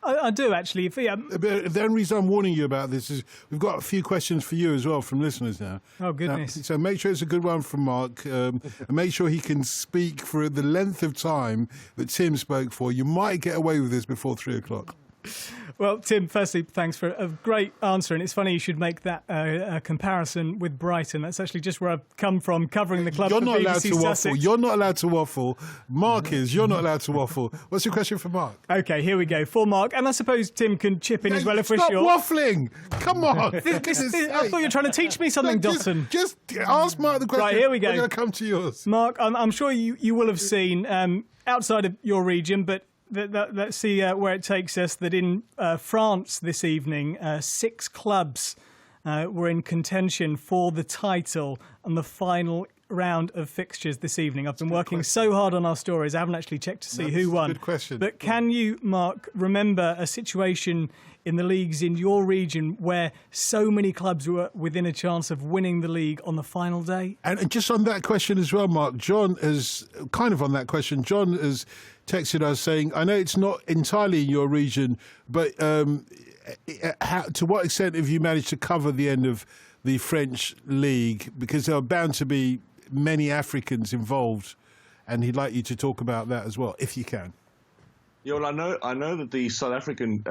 I do, actually. The only reason I'm warning you about this is we've got a few questions for you as well from listeners now. Oh, goodness. So make sure it's a good one from Mark, and make sure he can speak for the length of time that Tim spoke for. You might get away with this before 3 o'clock. Well, Tim, firstly, thanks for a great answer. And it's funny you should make that comparison with Brighton. That's actually just where I've come from, covering the club. You're for not allowed BBC to waffle. Sussex. You're not allowed to waffle. Mark is. You're not allowed to waffle. What's your question for Mark? OK, here we go. For Mark. And I suppose Tim can chip in as well if we're Stop sure. waffling. Come on. I thought you were trying to teach me something, Dotson. Just ask Mark the question. Right, here we go. We're going to come to yours. Mark, I'm sure you will have seen, outside of your region, but let's see where it takes us, that in France this evening, 6 clubs were in contention for the title on the final round of fixtures this evening. I've been working so hard on our stories, I haven't actually checked to see who won. Good question. But can you, Mark, remember a situation in the leagues in your region where so many clubs were within a chance of winning the league on the final day? And just on that question as well, Mark, John has texted us saying, I know it's not entirely in your region, but to what extent have you managed to cover the end of the French league? Because there are bound to be many Africans involved, and he'd like you to talk about that as well, if you can. Yeah, well, I know that the South African.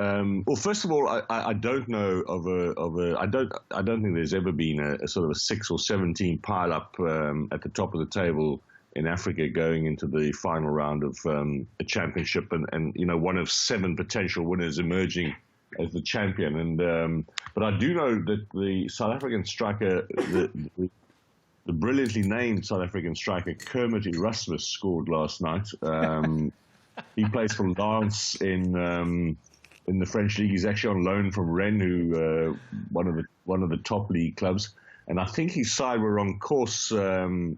Well, first of all, I don't know of a. I don't think there's ever been a sort of a 6 or 7 team pile up at the top of the table in Africa going into the final round of a championship, and one of 7 potential winners emerging as the champion. And but I do know that the South African striker, the brilliantly named South African striker Kermit Erasmus, scored last night. He plays for Lens in the French league. He's actually on loan from Rennes, who one of the top league clubs. And I think his side were on course to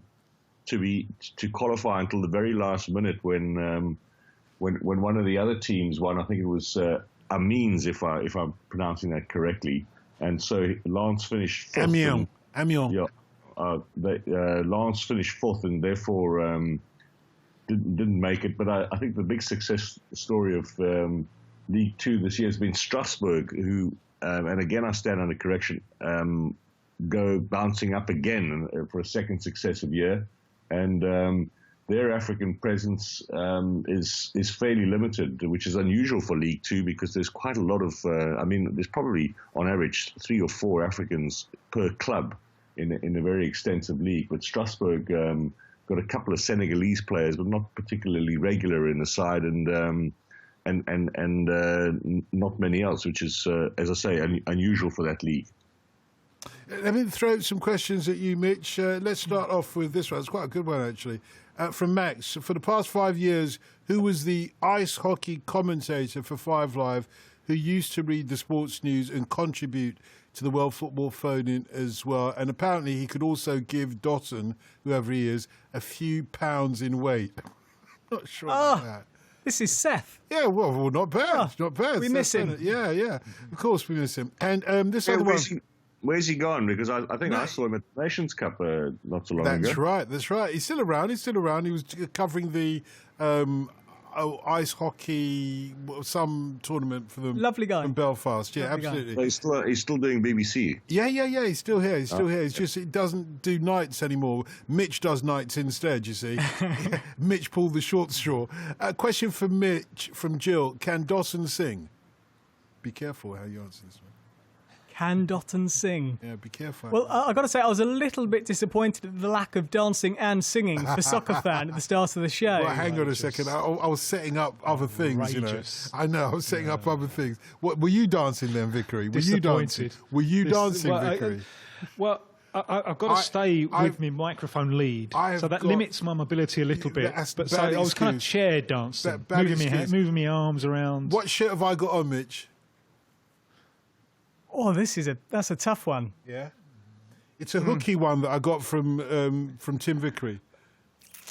qualify until the very last minute when one of the other teams won. I think it was Amiens, if I'm pronouncing that correctly. And so Lens finished 4th. Amiens. Yeah, Lens finished 4th, and therefore. Didn't make it, but I think the big success story of League 2 this year has been Strasbourg, who, and again I stand under correction, go bouncing up again for a second successive year, and their African presence is fairly limited, which is unusual for League 2 because there's quite a lot of, there's probably on average 3 or 4 Africans per club in a very extensive league, but Strasbourg got a couple of Senegalese players, but not particularly regular in the side, and not many else, which is, as I say, unusual for that league. Let me throw some questions at you, Mitch. Let's start off with this one. It's quite a good one, actually. From Max. For the past 5 years, who was the ice hockey commentator for 5 Live who used to read the sports news and contribute to the World Football Phone-In as well? And apparently he could also give Dotson, whoever he is, a few pounds in weight. Not sure about that. This is Seth. Yeah, well, not bad. Not bad. We miss him. Yeah. Of course we miss him. And this other one... Where's he gone? Because I think I saw him at the Nations Cup not so long ago. That's right. He's still around. He was covering the ice hockey, some tournament for them. Lovely guy. From Belfast. Yeah, Lovely absolutely. So he's still doing BBC. Yeah. He's still here. It's just he doesn't do nights anymore. Mitch does nights instead, you see. Mitch pulled the short straw. Question for Mitch from Jill. Can Dawson sing? Be careful how you answer this one. Can Dotton sing? Yeah, be careful. Well, I've got to say, I was a little bit disappointed at the lack of dancing and singing for Soccer Fan at the start of the show. Well, hang on a second. I was setting up other things, Outrageous. I know, I was setting up other things. What were you dancing then, Vickery? Were you dancing? Were you dancing, Vickery? I've got to stay with my microphone lead, so that limits my mobility a little bit. But so I was kind of chair dancing, moving my arms around. What shirt have I got on, Mitch? Oh, that's a tough one. Yeah, it's a hooky one that I got from Tim Vickery.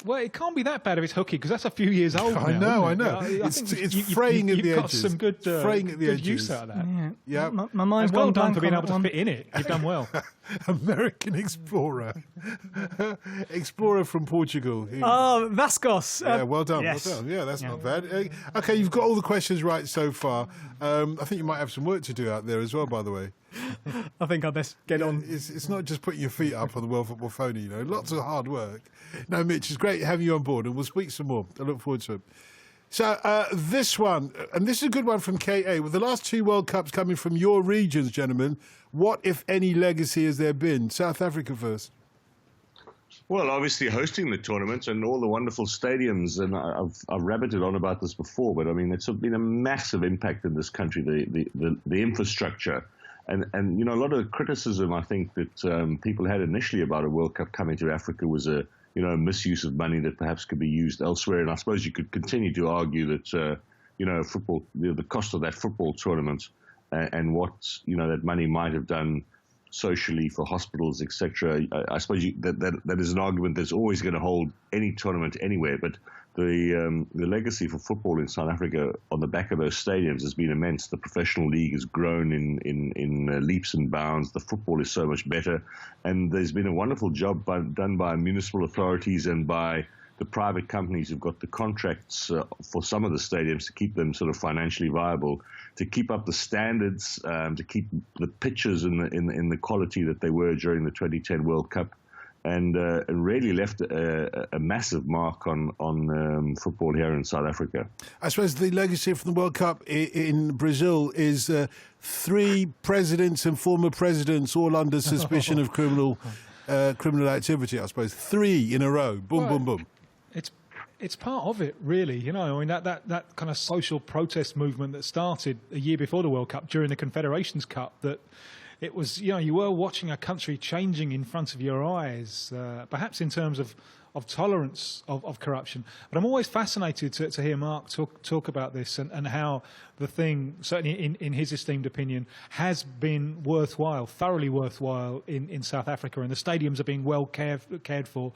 Well, it can't be that bad if it's hooky, because that's a few years old now. I know. It's fraying at the edges. You've got some good, fraying at the good edges. use out of that. Yeah. My mind's And well gone done blank for being on able that to one. fit in it. You've done well. American Explorer. Explorer from Portugal. Oh, Vascos. Yeah, well done. Yes. Well done. Yeah, that's not bad. Okay, you've got all the questions right so far. I think you might have some work to do out there as well, by the way. I think I best get on. It's not just putting your feet up on the World Football Phony, Lots of hard work. No, Mitch, it's great having you on board, and we'll speak some more. I look forward to it. So this one, and this is a good one from KA. With the last 2 World Cups coming from your regions, gentlemen, what, if any, legacy has there been? South Africa first. Well, obviously hosting the tournament and all the wonderful stadiums, and I've rabbited on about this before, but I mean it's been a massive impact in this country, the infrastructure, and a lot of the criticism I think that people had initially about a World Cup coming to Africa was a misuse of money that perhaps could be used elsewhere, and I suppose you could continue to argue that football, the cost of that football tournament and what that money might have done socially for hospitals, etc. I suppose that is an argument that's always going to hold any tournament anywhere. But the legacy for football in South Africa on the back of those stadiums has been immense. The professional league has grown in leaps and bounds. The football is so much better, and there's been a wonderful job done by municipal authorities and by the private companies who've got the contracts for some of the stadiums to keep them sort of financially viable, to keep up the standards, to keep the pitches in the quality that they were during the 2010 World Cup, and really left a massive mark on football here in South Africa. I suppose the legacy from the World Cup in Brazil is 3 presidents and former presidents all under suspicion of criminal activity. I suppose 3 in a row. Boom, boom, boom. It's part of it, really. I mean, that kind of social protest movement that started a year before the World Cup, during the Confederations Cup, that it was, you were watching a country changing in front of your eyes, perhaps in terms of tolerance of corruption. But I'm always fascinated to hear Mark talk about this and how the thing, certainly in his esteemed opinion, has been worthwhile, thoroughly worthwhile in South Africa, and the stadiums are being well cared for,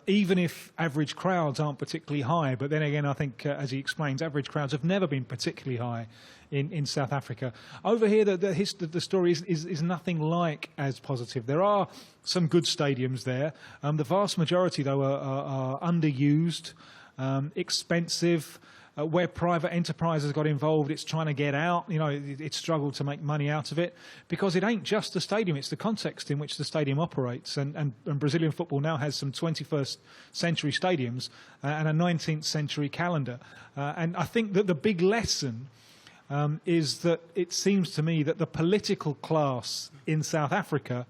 even if average crowds aren't particularly high. But then again, I think, as he explains, average crowds have never been particularly high in South Africa. Over here, the story is nothing like as positive. There are some good stadiums there. The vast majority, though, are underused, expensive. Where private enterprises got involved, it's trying to get out. It struggled to make money out of it, because it ain't just the stadium, it's the context in which the stadium operates. And Brazilian football now has some 21st century stadiums and a 19th century calendar. And I think that the big lesson is that it seems to me that the political class in South Africa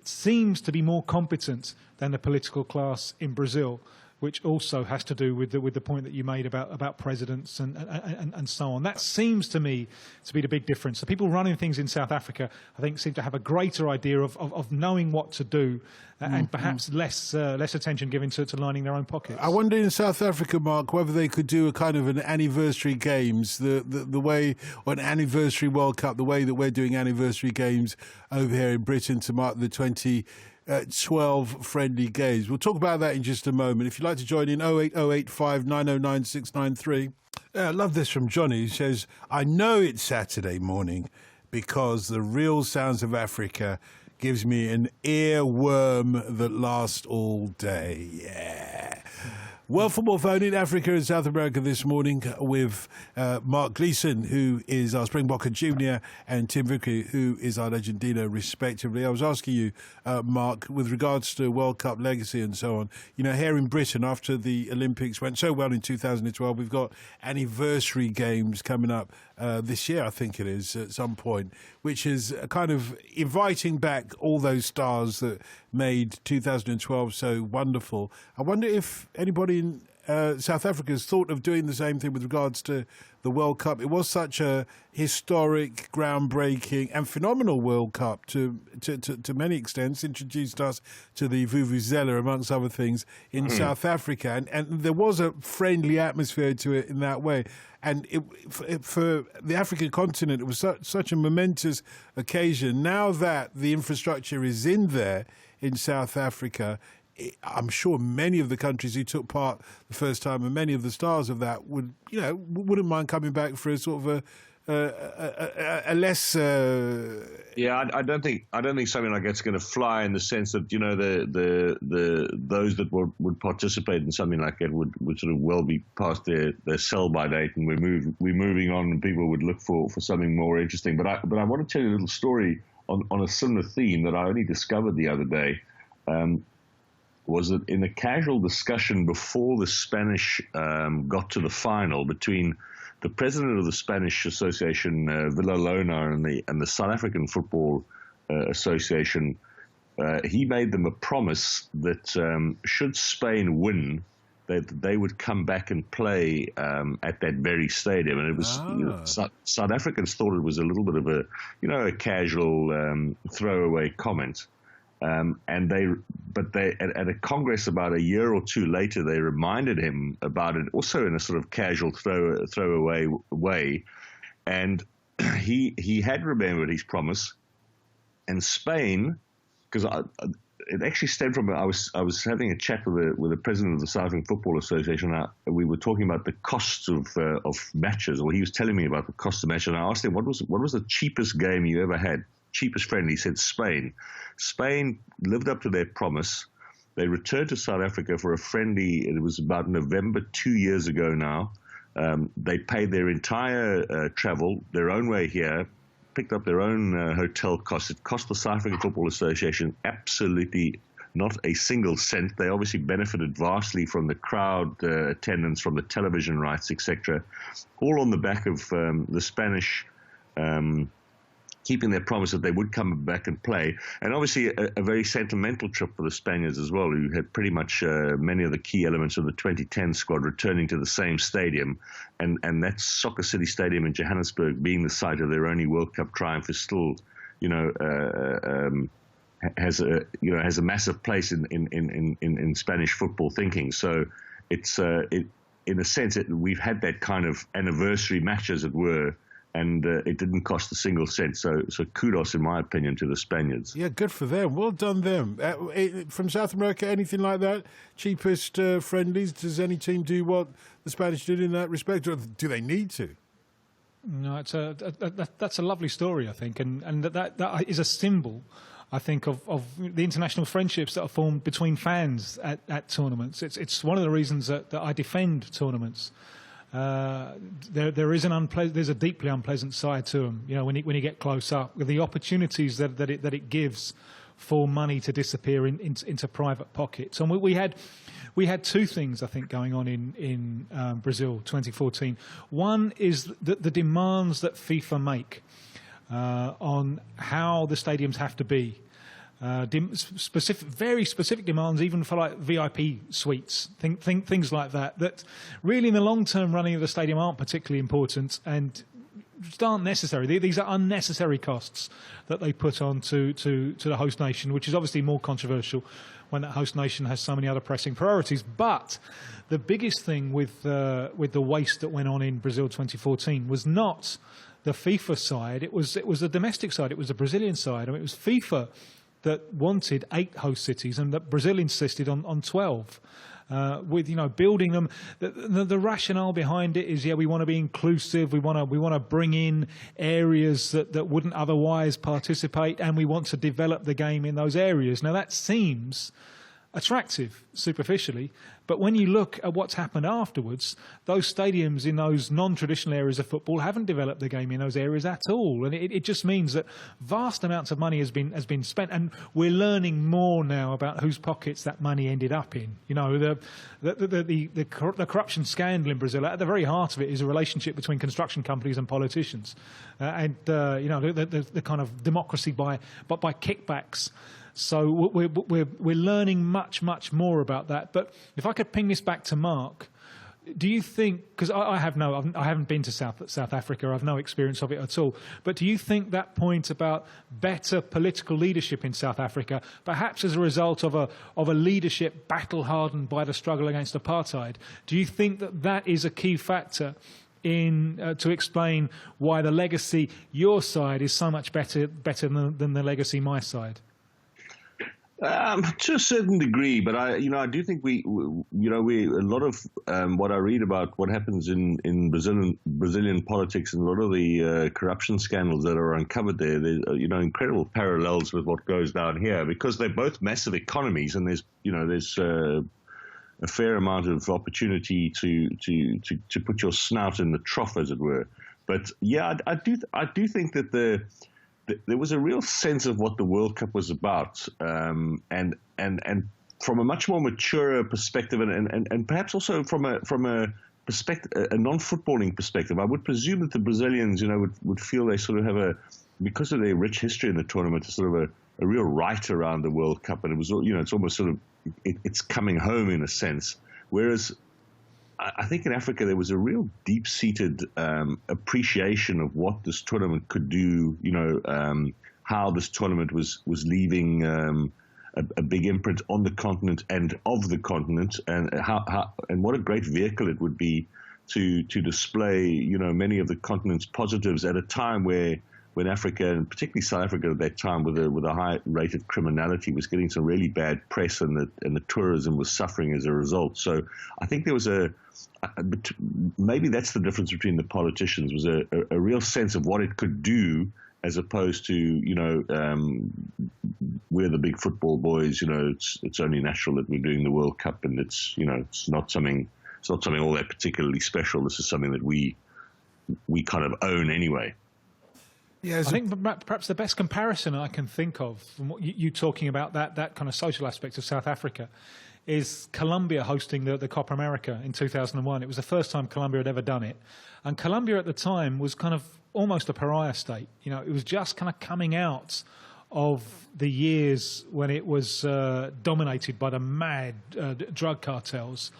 seems to be more competent than the political class in Brazil, which also has to do with the point that you made about presidents and so on. That seems to me to be the big difference. The people running things in South Africa, I think, seem to have a greater idea of knowing what to do, and perhaps less attention given to lining their own pockets. I wonder in South Africa, Mark, whether they could do a kind of an anniversary games, the way, or an anniversary World Cup, the way that we're doing anniversary games over here in Britain to mark the 2012 friendly games. We'll talk about that in just a moment. If you'd like to join in, 08085 909 693. I love this from Johnny. He says, I know it's Saturday morning because the real sounds of Africa gives me an earworm that lasts all day. Yeah. Well, football phone in Africa and South America this morning with Mark Gleeson, who is our Springbokker Junior, and Tim Vickery, who is our Legendino, respectively. I was asking you, Mark, with regards to World Cup legacy and so on, you know, here in Britain, after the Olympics went so well in 2012, we've got anniversary games coming up this year, I think it is, at some point, which is kind of inviting back all those stars that made 2012 so wonderful. I wonder if anybody in South Africa has thought of doing the same thing with regards to the World Cup. It was such a historic, groundbreaking and phenomenal World Cup to many extents, introduced us to the Vuvuzela, amongst other things, in South Africa. And there was a friendly atmosphere to it in that way. And for the African continent, it was such a momentous occasion. Now that the infrastructure is in there in South Africa, I'm sure many of the countries who took part the first time and many of the stars of that wouldn't mind coming back for a sort of a less. Yeah, I don't think something like that's going to fly, in the sense that, you know, the those that would participate in something like that would sort of well be past their sell by date, and we're moving on, and people would look for something more interesting. But I want to tell you a little story on a similar theme that I only discovered the other day. Was that in a casual discussion before the Spanish got to the final between the president of the Spanish Association, Villalona, and the South African Football Association, he made them a promise that should Spain win, that they would come back and play at that very stadium. And it was South Africans thought it was a little bit of a casual throwaway comment. At a Congress about a year or two later, they reminded him about it, also in a sort of casual throwaway way, and he had remembered his promise. And Spain, because it actually stemmed from, I was having a chat with the president of the South African Football Association. We were talking about the costs of matches, or he was telling me about the cost of matches, and I asked him what was the cheapest game you ever had. Cheapest friend, he said Spain. Spain lived up to their promise. They returned to South Africa for a friendly. It was about November 2 years ago now. They paid their entire travel, their own way here, picked up their own hotel costs. It cost the South African Football Association absolutely not a single cent. They obviously benefited vastly from the crowd attendance, from the television rights, etc. All on the back of the Spanish keeping their promise that they would come back and play. And obviously a very sentimental trip for the Spaniards as well, who had pretty much many of the key elements of the 2010 squad returning to the same stadium. And that Soccer City Stadium in Johannesburg, being the site of their only World Cup triumph, is still, has a massive place in Spanish football thinking. So it's in a sense we've had that kind of anniversary match, as it were, and it didn't cost a single cent. So kudos, in my opinion, to the Spaniards. Yeah, good for them. Well done them. From South America, anything like that? Cheapest friendlies? Does any team do what the Spanish did in that respect, or do they need to? No, that's a lovely story, I think, and that is a symbol, I think, of the international friendships that are formed between fans at tournaments. It's one of the reasons that I defend tournaments. There's a deeply unpleasant side to them. You know, when you get close up, the opportunities that it gives for money to disappear into private pockets. And we had two things, I think, going on in Brazil 2014. One is the demands that FIFA make on how the stadiums have to be. Very specific demands, even for like VIP suites, things like that. That really, in the long-term running of the stadium, aren't particularly important and just aren't necessary. These are unnecessary costs that they put on to the host nation, which is obviously more controversial when that host nation has so many other pressing priorities. But the biggest thing with the waste that went on in Brazil 2014 was not the FIFA side. It was the domestic side. It was the Brazilian side. I mean, it was FIFA that wanted 8 host cities, and that Brazil insisted on 12. With building them, the rationale behind it is we want to be inclusive. We want to bring in areas that wouldn't otherwise participate, and we want to develop the game in those areas. Now that seems attractive superficially, but when you look at what's happened afterwards, those stadiums in those non-traditional areas of football haven't developed the game in those areas at all, and it just means that vast amounts of money has been spent, and we're learning more now about whose pockets that money ended up in. You know, the corruption scandal in Brazil, at the very heart of it is a relationship between construction companies and politicians, and you know, the kind of democracy by kickbacks. So we're learning much more about that. But if I could ping this back to Mark, do you think, because I haven't been to South Africa, I've no experience of it at all, but do you think that point about better political leadership in South Africa, perhaps as a result of a leadership battle hardened by the struggle against apartheid, do you think that is a key factor in to explain why the legacy your side is so much better than the legacy my side? To a certain degree, but I do think we a lot of what I read about what happens in Brazilian politics and a lot of the corruption scandals that are uncovered there, there's incredible parallels with what goes down here, because they're both massive economies, and there's a fair amount of opportunity to put your snout in the trough, as it were. But yeah, I do think that there was a real sense of what the World Cup was about, and from a much more mature perspective, and perhaps also from a non-footballing perspective. I would presume that the Brazilians, would feel they sort of have because of their rich history in the tournament, sort of a real right around the World Cup, and it was, it's almost sort of it's coming home in a sense. Whereas I think in Africa there was a real deep-seated appreciation of what this tournament could do. How this tournament was leaving a big imprint on the continent and of the continent, and how and what a great vehicle it would be to display many of the continent's positives at a time when Africa, and particularly South Africa at that time, with a high rate of criminality, was getting some really bad press, and the tourism was suffering as a result. So I think there was maybe that's the difference between the politicians, was a real sense of what it could do, as opposed to we're the big football boys. It's only natural that we're doing the World Cup, and it's not something all that particularly special. This is something that we kind of own anyway. Yeah, I think perhaps the best comparison I can think of from what you talking about that kind of social aspect of South Africa is Colombia hosting the Copa America in 2001. It was the first time Colombia had ever done it. And Colombia at the time was kind of almost a pariah state. It was just kind of coming out of the years when it was dominated by the mad drug cartels.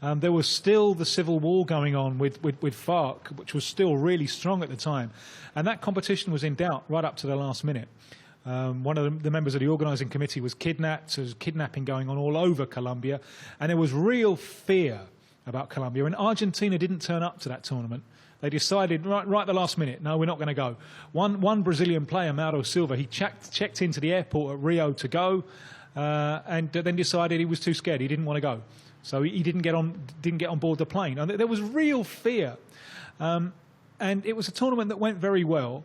There was still the civil war going on with FARC, which was still really strong at the time. And that competition was in doubt right up to the last minute. One of the members of the organising committee was kidnapped. There was kidnapping going on all over Colombia. And there was real fear about Colombia. And Argentina didn't turn up to that tournament. They decided right at the last minute, no, we're not going to go. One Brazilian player, Mauro Silva, he checked into the airport at Rio to go, and then decided he was too scared. He didn't want to go, so he didn't get on board the plane. And there was real fear, and it was a tournament that went very well.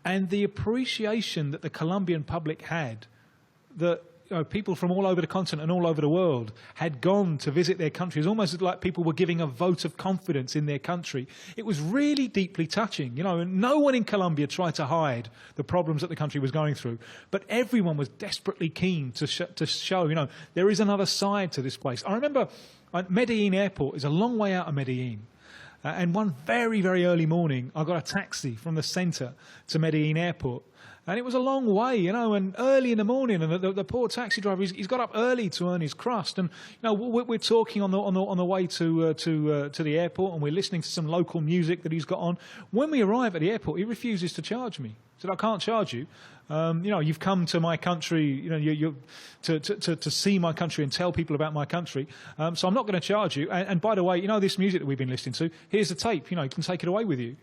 And the appreciation that the Colombian public had, that people from all over the continent and all over the world had gone to visit their country. It was almost like people were giving a vote of confidence in their country. It was really deeply touching, and no one in Colombia tried to hide the problems that the country was going through. But everyone was desperately keen to show, there is another side to this place. I remember Medellin Airport is a long way out of Medellin. And one very, very early morning, I got a taxi from the centre to Medellin Airport. And it was a long way, and early in the morning, and the poor taxi driver, he's got up early to earn his crust. And, we're talking on the way to the airport, and we're listening to some local music that he's got on. When we arrive at the airport, he refuses to charge me. He said, I can't charge you. You've come to my country, to see my country and tell people about my country. So I'm not going to charge you. And by the way, this music that we've been listening to, here's the tape. You can take it away with you.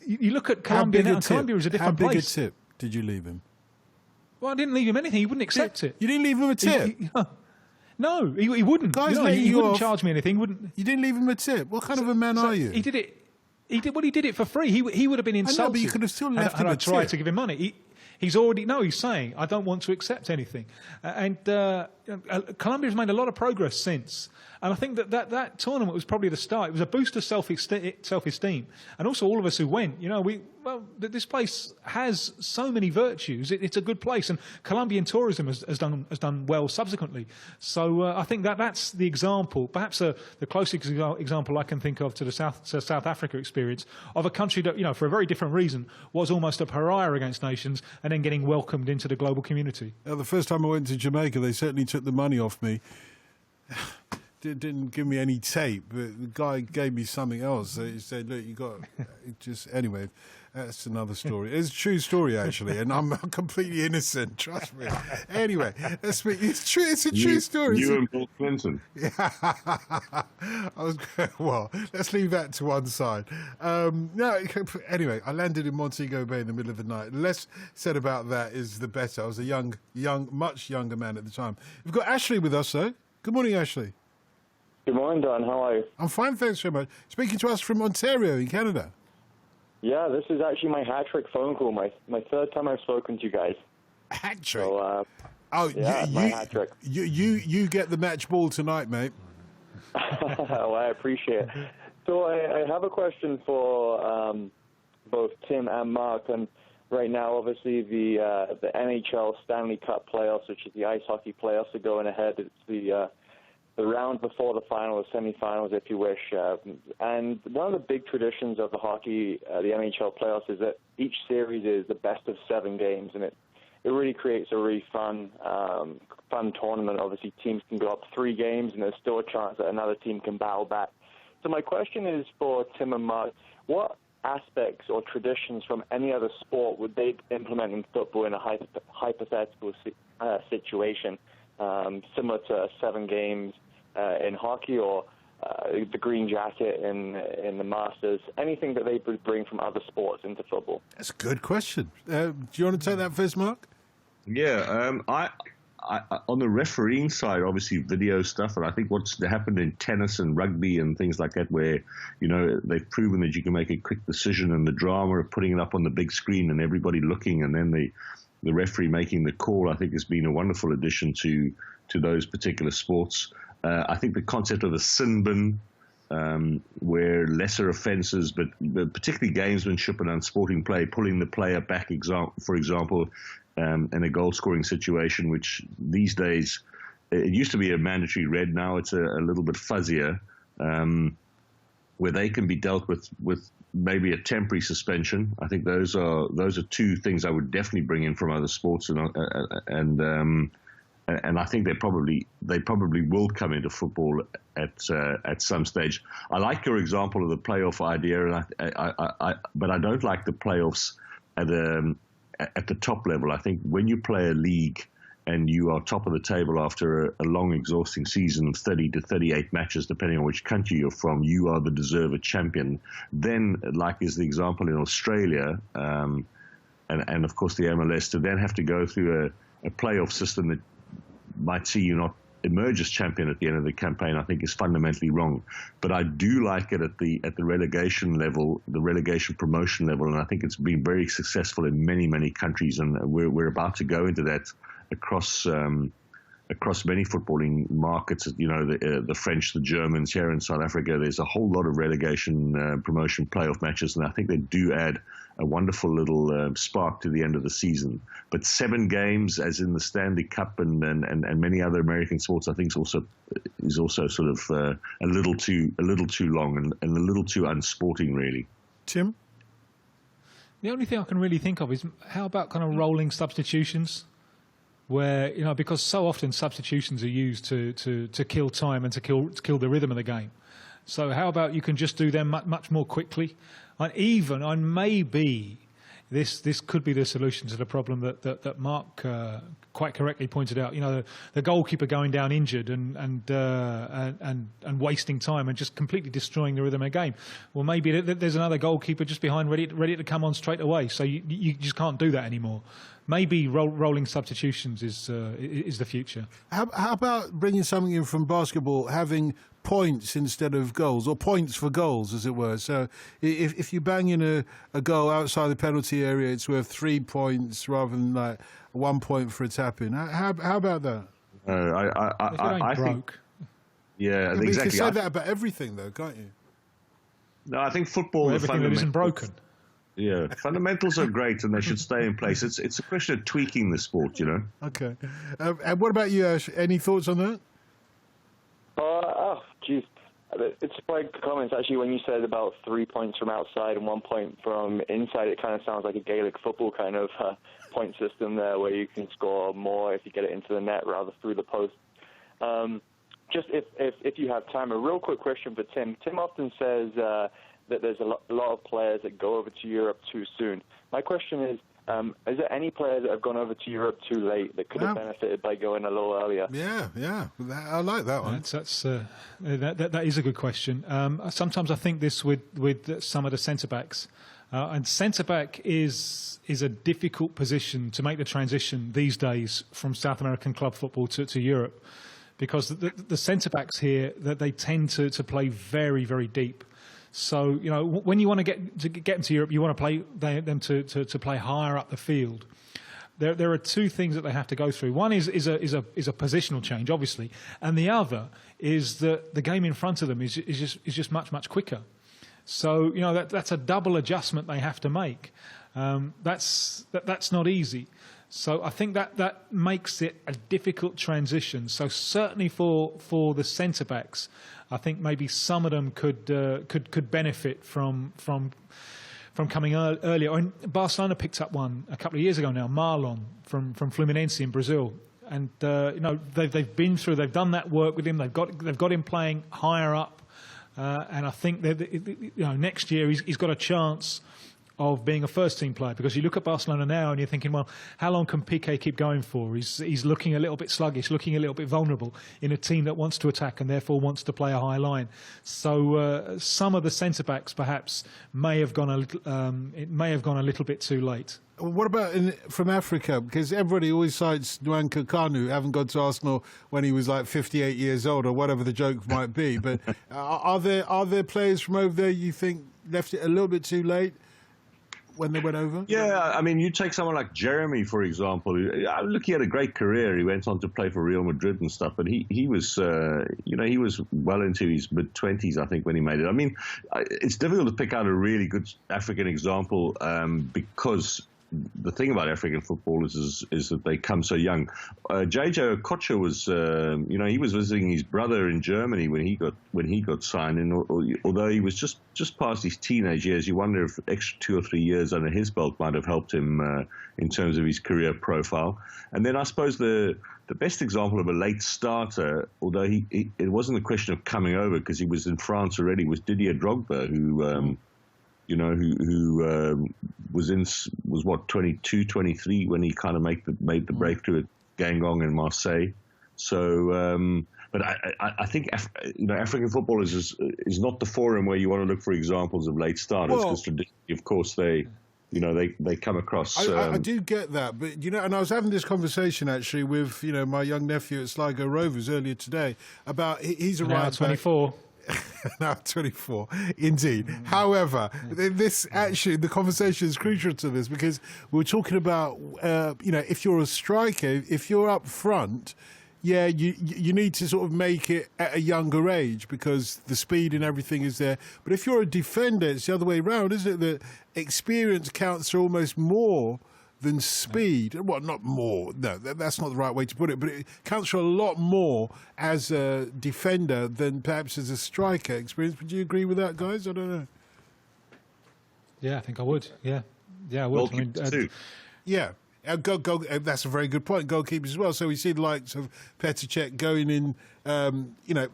You look at Colombia now, and Colombia is a different place. How big a tip did you leave him? Well, I didn't leave him anything. He wouldn't accept it. You didn't leave him a tip? No, he wouldn't. Guys, he wouldn't charge me anything. You didn't leave him a tip? What kind of a man are you? He did it for free. He would have been insulted. I know, but you could have still left him a tip. I tried to give him money. He's saying, I don't want to accept anything. Colombia's made a lot of progress since. And I think that tournament was probably the start. It was a boost of self-esteem. And also all of us who went, this place has so many virtues. It's a good place. And Colombian tourism has done well subsequently. So I think that's the example, perhaps the closest example I can think of to the South Africa experience of a country that, for a very different reason, was almost a pariah against nations and then getting welcomed into the global community. The first time I went to Jamaica, they certainly took the money off me. Didn't give me any tape, but the guy gave me something else. So he said, look, you got anyway, that's another story. It's a true story, actually, and I'm completely innocent, trust me. Anyway, it's true. It's a true story. You and Bill Clinton. Yeah. Let's leave that to one side. Anyway, I landed in Montego Bay in the middle of the night. The less said about that is the better. I was a much younger man at the time. We've got Ashley with us, though. Good morning, Ashley. Good morning, Don. How are you? I'm fine, thanks very much. Speaking to us from Ontario in Canada. Yeah, this is actually my hat-trick phone call, my third time I've spoken to you guys. Hat-trick? So, my hat-trick. You get the match ball tonight, mate. Well, I appreciate it. So I have a question for both Tim and Mark. And right now, obviously, the NHL Stanley Cup playoffs, which is the ice hockey playoffs, are going ahead. It's the round before the final, the semifinals, if you wish. And one of the big traditions of the hockey, the NHL playoffs, is that each series is the best of 7 games, and it really creates a really fun tournament. Obviously, teams can go up 3 games, and there's still a chance that another team can battle back. So my question is for Tim and Mark, what aspects or traditions from any other sport would they implement in football in a hypothetical situation, similar to 7 games in hockey or the green jacket in the Masters, anything that they would bring from other sports into football? That's a good question. Do you want to take that first, Mark? Yeah, I on the refereeing side, obviously video stuff, and I think what's happened in tennis and rugby and things like that, where they've proven that you can make a quick decision, and the drama of putting it up on the big screen and everybody looking, and then the referee making the call, I think has been a wonderful addition to those particular sports. I think the concept of a sin bin, where lesser offences, but particularly gamesmanship and unsporting play, pulling the player back, for example, in a goal-scoring situation, which these days, it used to be a mandatory red, now it's a little bit fuzzier, where they can be dealt with maybe a temporary suspension. I think those are 2 things I would definitely bring in from other sports, and I think they probably will come into football at some stage. I like your example of the playoff idea, and but I don't like the playoffs at the top level. I think when you play a league and you are top of the table after a long, exhausting season of 30 to 38 matches, depending on which country you're from, you are the deserved champion. Then, like is the example in Australia, and of course the MLS, to then have to go through a playoff system that might see you not emerge as champion at the end of the campaign, I think is fundamentally wrong. But I do like it at the relegation level, the relegation promotion level, and I think it's been very successful in many, many countries, and we're about to go into that across many footballing markets. The French, the Germans, here in South Africa, there's a whole lot of relegation promotion playoff matches, and I think they do add a wonderful little spark to the end of the season. But 7 games, as in the Stanley Cup and many other American sports, I think is also sort of a little too long and a little too unsporting, really. Tim? The only thing I can really think of is how about kind of rolling substitutions, where because so often substitutions are used to kill time and to kill the rhythm of the game. So how about you can just do them much more quickly? And maybe this could be the solution to the problem that Mark quite correctly pointed out. The goalkeeper going down injured and wasting time and just completely destroying the rhythm of the game. Well, maybe there's another goalkeeper just behind ready to come on straight away. So you just can't do that anymore. maybe rolling substitutions is the future. How about bringing something in from basketball, having points instead of goals, or points for goals, as it were? So if you bang in a goal outside the penalty area, it's worth 3 points rather than like 1 point for a tap-in. How about that? I think... Yeah, You exactly. can say that about everything, though, can't you? No, I think football... Well, everything that isn't broken. Yeah, fundamentals are great and they should stay in place. It's a question of tweaking the sport, you know. Okay. And what about you, Ash? Any thoughts on that? Geez. It's like comments, actually, when you said about 3 points from outside and 1 point from inside, it kind of sounds like a Gaelic football kind of point system there, where you can score more if you get it into the net rather through the post. Just if you have time, a real quick question for Tim. Tim often says that there's a lot of players that go over to Europe too soon. My question is there any players that have gone over to Europe too late that could have benefited by going a little earlier? Yeah. I like that one. That is a good question. Sometimes I think this with some of the centre-backs. And centre-back is a difficult position to make the transition these days from South American club football to Europe. Because the centre-backs here, that they tend to play very, very deep. So, you know, when you want to get them to Europe, you want to play them to play higher up the field. There are two things that they have to go through. One is a positional change, obviously, and the other is that the game in front of them is just much quicker. So, you know, that's a double adjustment they have to make. That's not easy. So I think that makes it a difficult transition. So certainly for the centre backs, I think maybe some of them could benefit from coming earlier. And Barcelona picked up one a couple of years ago now, Marlon from Fluminense in Brazil, and you know they've been through, they've done that work with him. They've got him playing higher up, and I think that you know next year he's got a chance of being a first-team player, because you look at Barcelona now and you're thinking, well, how long can Piqué keep going for? He's looking a little bit sluggish, looking a little bit vulnerable in a team that wants to attack and therefore wants to play a high line. So some of the centre-backs perhaps may have gone a little bit too late. What about from Africa? Because everybody always cites Nwankwo Kanu having gone to Arsenal when he was like 58 years old, or whatever the joke might be. But are there players from over there you think left it a little bit too late when they went over? Yeah, I mean, you take someone like Jeremy, for example. Look, he had a great career. He went on to play for Real Madrid and stuff, but he was, he was well into his mid-20s, I think, when he made it. I mean, it's difficult to pick out a really good African example because the thing about African footballers is that they come so young. JJ Okocha was, he was visiting his brother in Germany when he got signed, and although he was just past his teenage years, you wonder if extra 2 or 3 years under his belt might have helped him in terms of his career profile. And then I suppose the best example of a late starter, although it wasn't a question of coming over because he was in France already, was Didier Drogba, who was what, 22, 23 when he kind of made the breakthrough at Guingamp in Marseille. So, but I think African football is not the forum where you want to look for examples of late starters, because traditionally, of course, they come across. I do get that, but and I was having this conversation actually with my young nephew at Sligo Rovers earlier today about he's around 24. Now 24, indeed. However, the conversation is crucial to this, because we're talking about, if you're a striker, if you're up front, you need to sort of make it at a younger age because the speed and everything is there. But if you're a defender, it's the other way around, isn't it? That experience counts for almost more than speed. Well, not more. No, that's not the right way to put it. But it counts for a lot more as a defender than perhaps as a striker experience. Would you agree with that, guys? I don't know. Yeah, I think I would. Yeah, I would. Yeah. That's a very good point. Goalkeepers as well. So we see the likes of Petr Cech going in,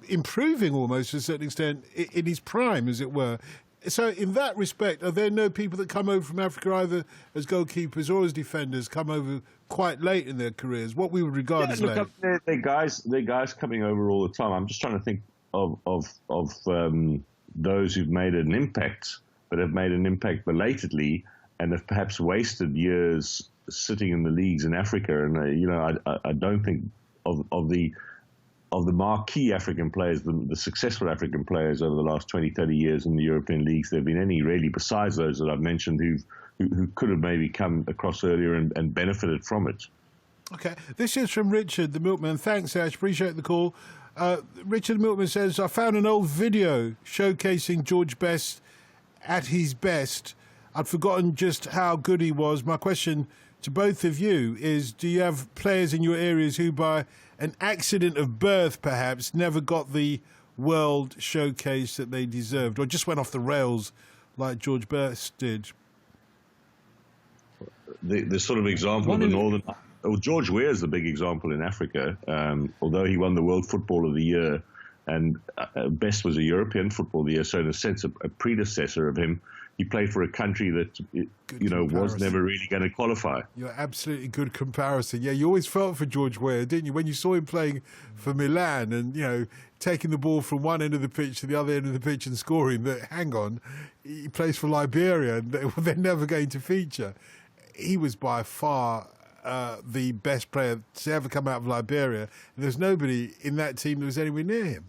improving almost to a certain extent in his prime, as it were. So in that respect, are there no people that come over from Africa either as goalkeepers or as defenders come over quite late in their careers? What we would regard as late? They're guys coming over all the time. I'm just trying to think of those who've made an impact, but have made an impact belatedly and have perhaps wasted years sitting in the leagues in Africa, and I don't think of the marquee African players, the successful African players over the last 20, 30 years in the European leagues, there have been any really besides those that I've mentioned who could have maybe come across earlier and benefited from it. Okay, this is from Richard the Milkman. Thanks, Ash. Appreciate the call. Richard the Milkman says, I found an old video showcasing George Best at his best. I'd forgotten just how good he was. My question to both of you is, do you have players in your areas who, by an accident of birth perhaps, never got the world showcase that they deserved, or just went off the rails like George Best did? The sort of example of the Northern... Well, George Weah is the big example in Africa, although he won the World Football of the Year, and Best was a European Football of the Year, so in a sense a predecessor of him. He played for a country that, was never really going to qualify. You're absolutely good comparison. Yeah, you always felt for George Weah, didn't you? When you saw him playing for Milan and, taking the ball from one end of the pitch to the other end of the pitch and scoring, that, hang on, he plays for Liberia and they're never going to feature. He was by far the best player to ever come out of Liberia. And there's nobody in that team that was anywhere near him.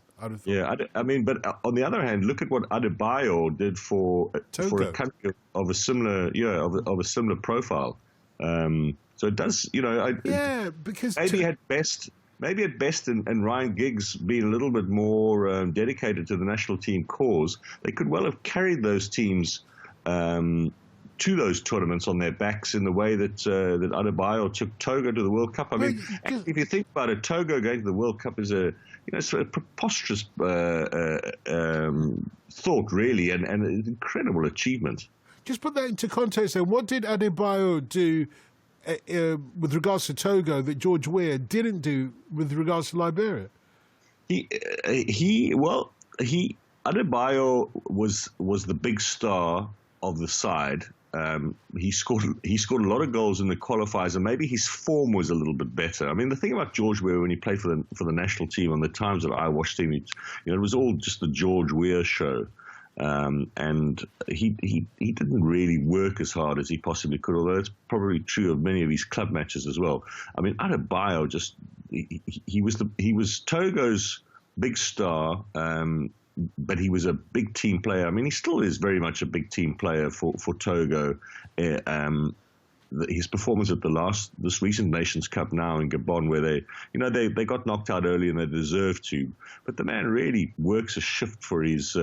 Yeah, I mean, but on the other hand, look at what Adebayo did for a country of a similar of a similar profile. So it does, because maybe at best and Ryan Giggs being a little bit more dedicated to the national team cause, they could well have carried those teams to those tournaments on their backs in the way that that Adebayo took Togo to the World Cup. I mean, if you think about it, Togo going to the World Cup is a sort of preposterous thought, really, and an incredible achievement. Just put that into context, then. What did Adebayo do with regards to Togo that George Weah didn't do with regards to Liberia? Adebayo was the big star of the side. He scored a lot of goals in the qualifiers, and maybe his form was a little bit better. I mean, the thing about George Weah when he played for the national team, on the times that I watched him, it was all just the George Weah show, and he didn't really work as hard as he possibly could. Although it's probably true of many of his club matches as well. I mean, Adebayo he was Togo's big star. But he was a big team player. I mean, he still is very much a big team player for Togo. His performance at this recent Nations Cup now in Gabon, where they got knocked out early and they deserved to, but the man really works a shift for his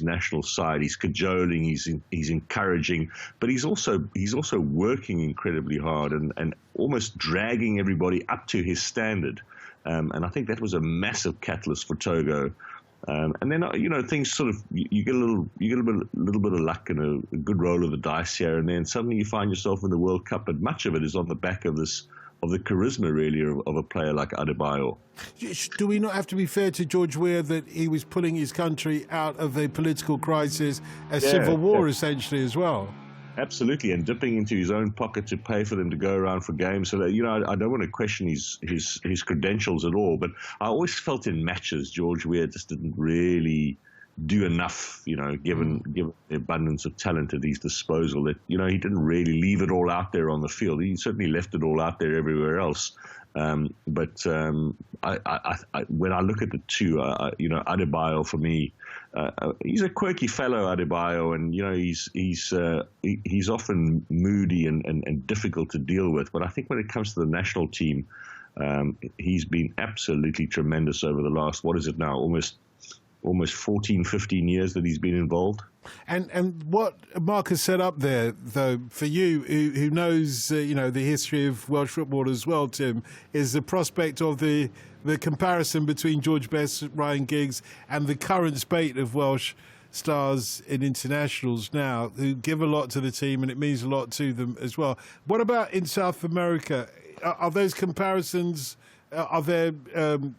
national side. He's cajoling, he's encouraging, but he's also working incredibly hard and almost dragging everybody up to his standard. And I think that was a massive catalyst for Togo. And then things sort of you get a little bit of luck and a good roll of the dice here, and then suddenly you find yourself in the World Cup. But much of it is on the back of the charisma, really, of a player like Adebayo. Do we not have to be fair to George Weah that he was pulling his country out of a political crisis, a civil war, essentially, as well? Absolutely, and dipping into his own pocket to pay for them to go around for games. So that, I don't want to question his credentials at all, but I always felt in matches George Weah just didn't really do enough, given the abundance of talent at his disposal, that, he didn't really leave it all out there on the field. He certainly left it all out there everywhere else. But when I look at the two, Adebayo for me, he's a quirky fellow, Adebayo, and he's often moody and difficult to deal with. But I think when it comes to the national team, he's been absolutely tremendous over the last, what is it now, almost 14, 15 years that he's been involved. And what Mark has set up there, though, for you, who knows, the history of Welsh football as well, Tim, is the prospect of the comparison between George Best, Ryan Giggs, and the current spate of Welsh stars in internationals now, who give a lot to the team, and it means a lot to them as well. What about in South America? Are those comparisons, are there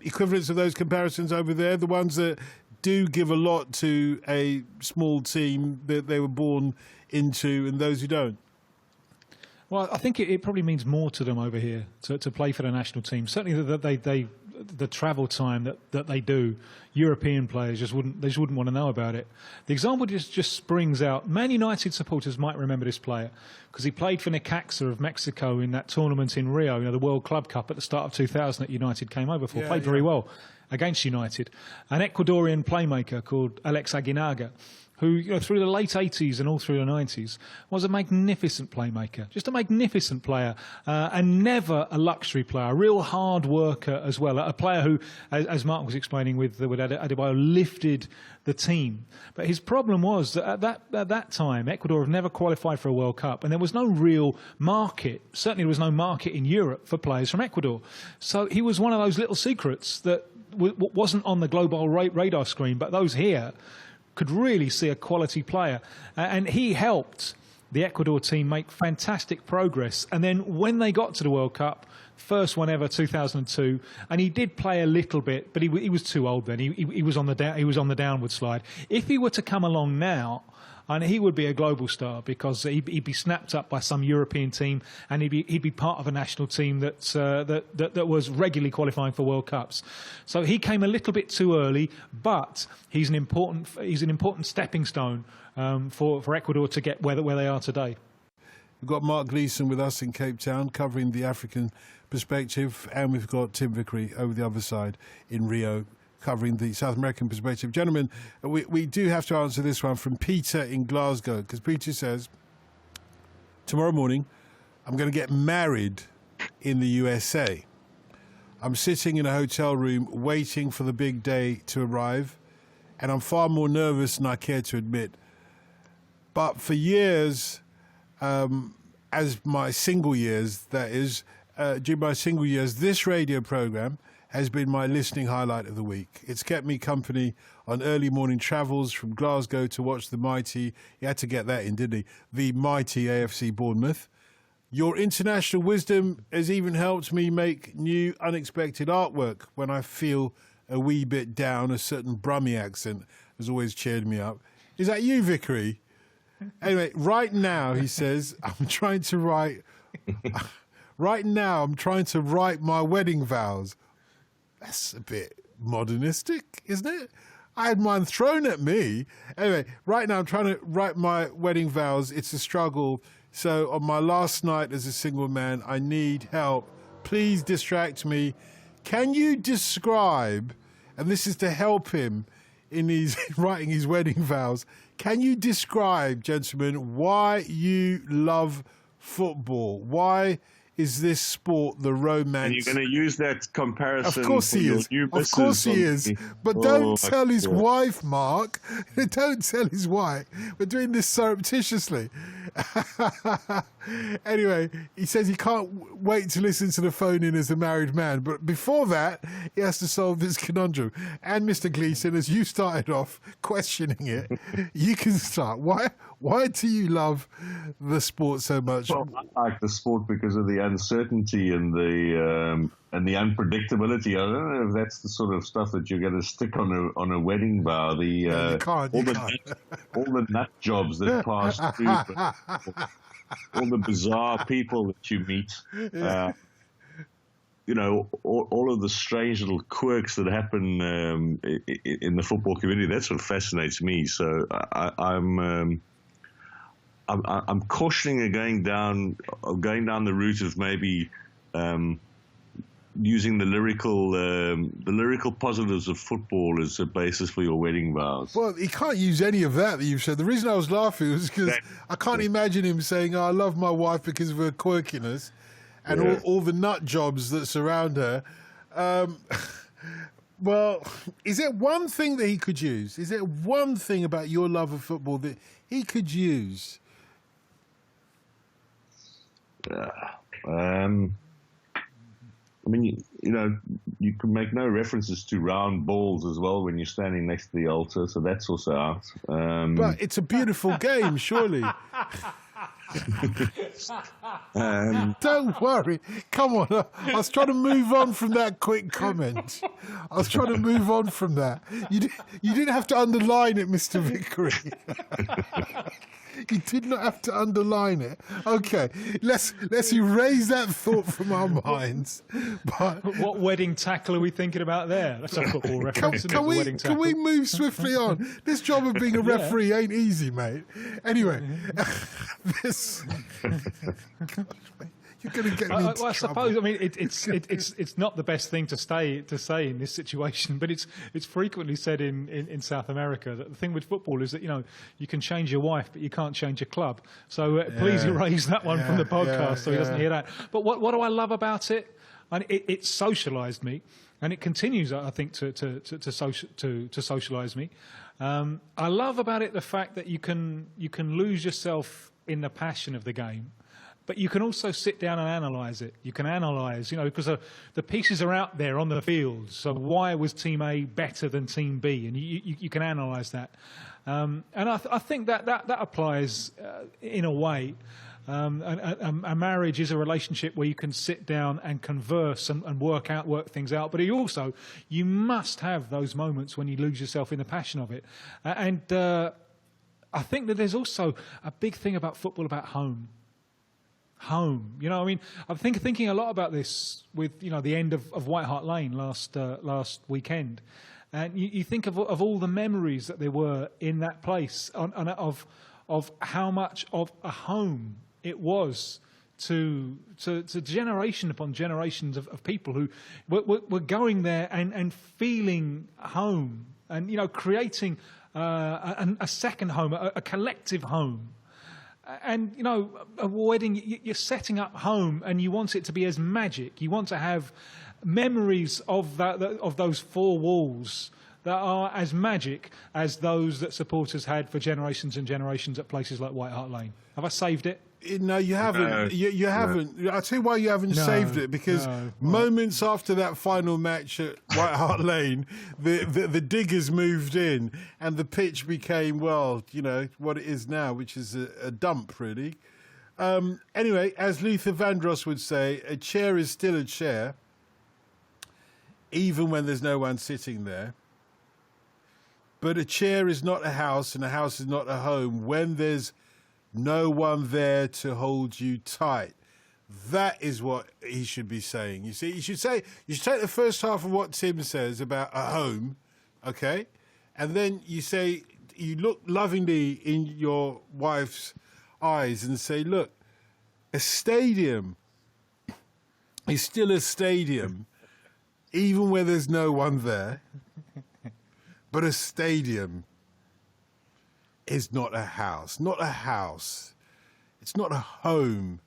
equivalents of those comparisons over there, the ones that do give a lot to a small team that they were born into, and those who don't? Well, I think it probably means more to them over here to play for the national team. Certainly the travel time that they do, European players just wouldn't want to know about it. The example just springs out. Man United supporters might remember this player because he played for Necaxa of Mexico in that tournament in Rio, the World Club Cup at the start of 2000 that United came over for. Played very well against United. An Ecuadorian playmaker called Alex Aguinaga, who through the late 80s and all through the 90s was a magnificent playmaker, just a magnificent player, and never a luxury player, a real hard worker as well, a player who, as Mark was explaining with Adebayo, lifted the team. But his problem was that at that time, Ecuador had never qualified for a World Cup, and there was no real market. Certainly there was no market in Europe for players from Ecuador. So he was one of those little secrets that wasn't on the global radar screen, but those here could really see a quality player. And he helped the Ecuador team make fantastic progress. And then when they got to the World Cup, first one ever, 2002, and he did play a little bit, but he was too old then. He was on the downward slide. If he were to come along now, and he would be a global star because he'd be snapped up by some European team, and he'd be part of a national team that was regularly qualifying for World Cups. So he came a little bit too early, but he's an important stepping stone for Ecuador to get where they are today. We've got Mark Gleeson with us in Cape Town covering the African perspective, and we've got Tim Vickery over the other side in Rio, covering the South American perspective. Gentlemen, we do have to answer this one from Peter in Glasgow, because Peter says, tomorrow morning, I'm going to get married in the USA. I'm sitting in a hotel room waiting for the big day to arrive, and I'm far more nervous than I care to admit. But for years, as my single years, that is, during my single years, this radio program has been my listening highlight of the week. It's kept me company on early morning travels from Glasgow to watch the mighty, he had to get that in, didn't he? The mighty AFC Bournemouth. Your international wisdom has even helped me make new, unexpected artwork when I feel a wee bit down. A certain Brummie accent has always cheered me up. Is that you, Vickery? Anyway, right now, he says, I'm trying to write my wedding vows. That's a bit modernistic, isn't it? I had mine thrown at me. Anyway, right now I'm trying to write my wedding vows. It's a struggle. So on my last night as a single man, I need help. Please distract me. Can you describe, and this is to help him in his writing his wedding vows, can you describe, gentlemen, why you love football? Why is this sport the romance? And you're going to use that comparison. Of course he is. Of course he is. But don't tell his wife, Mark. Don't tell his wife. We're doing this surreptitiously. Anyway, he says he can't wait to listen to the phone in as a married man. But before that, he has to solve this conundrum. And Mr. Gleeson, as you started off questioning it, you can start. Why do you love the sport so much? Well, I like the sport because of the uncertainty and the unpredictability. I don't know if that's the sort of stuff that you're going to stick on a wedding vow. You can't. All the nut jobs that pass through, all the bizarre people that you meet. All of the strange little quirks that happen in the football community. That's what fascinates me. So I'm cautioning going down the route of maybe using the lyrical positives of football as a basis for your wedding vows. Well, he can't use any of that you've said. The reason I was laughing was because I can't imagine him saying, I love my wife because of her quirkiness and all the nut jobs that surround her. Well, is there one thing that he could use? Is there one thing about your love of football that he could use? I mean, you can make no references to round balls as well when you're standing next to the altar, so that's also out. But it's a beautiful game, surely. Don't worry. Come on. I was trying to move on from that quick comment. I was trying to move on from that. You didn't have to underline it, Mr. Vickery. You did not have to underline it. Okay, let's erase that thought from our minds. But What wedding tackle are we thinking about there? That's a football reference, isn't it? The wedding can tackle. we move swiftly on? This job of being a referee ain't easy, mate. Anyway, this. You're going to get me into I trouble. suppose. I mean, it's not the best thing to say in this situation, but it's frequently said in South America that the thing with football is that you can change your wife, but you can't change your club. So please erase that one from the podcast so he doesn't hear that. But what do I love about it? And it socialised me, and it continues, I think, to socialise me. I love about it the fact that you can lose yourself in the passion of the game. But you can also sit down and analyse it. You can analyse, because the pieces are out there on the field. So why was Team A better than Team B? And you can analyse that. And I think that applies in a way. A marriage is a relationship where you can sit down and converse and work things out. But you must have those moments when you lose yourself in the passion of it. And I think that there's also a big thing about football about home. Home, I'm thinking a lot about this with the end of White Hart Lane last weekend, and you think of all the memories that there were in that place, of how much of a home it was to generation upon generations of people who were going there and feeling home, and creating a second home, a collective home. And, a wedding, you're setting up home and you want it to be as magic. You want to have memories of those four walls that are as magic as those that supporters had for generations and generations at places like White Hart Lane. Have I saved it? No, you haven't. No. You haven't. I'll tell you why you haven't saved it, because moments after that final match at White Hart Lane, the diggers moved in and the pitch became, what it is now, which is a dump, really. Anyway, as Luther Vandross would say, a chair is still a chair, even when there's no one sitting there. But a chair is not a house, and a house is not a home when there's no one there to hold you tight. That is what he should be saying. You see, you should take the first half of what Tim says about a home, okay? And then you look lovingly in your wife's eyes and say, look, a stadium is still a stadium, even where there's no one there. But a stadium is not a house. Not a house. It's not a home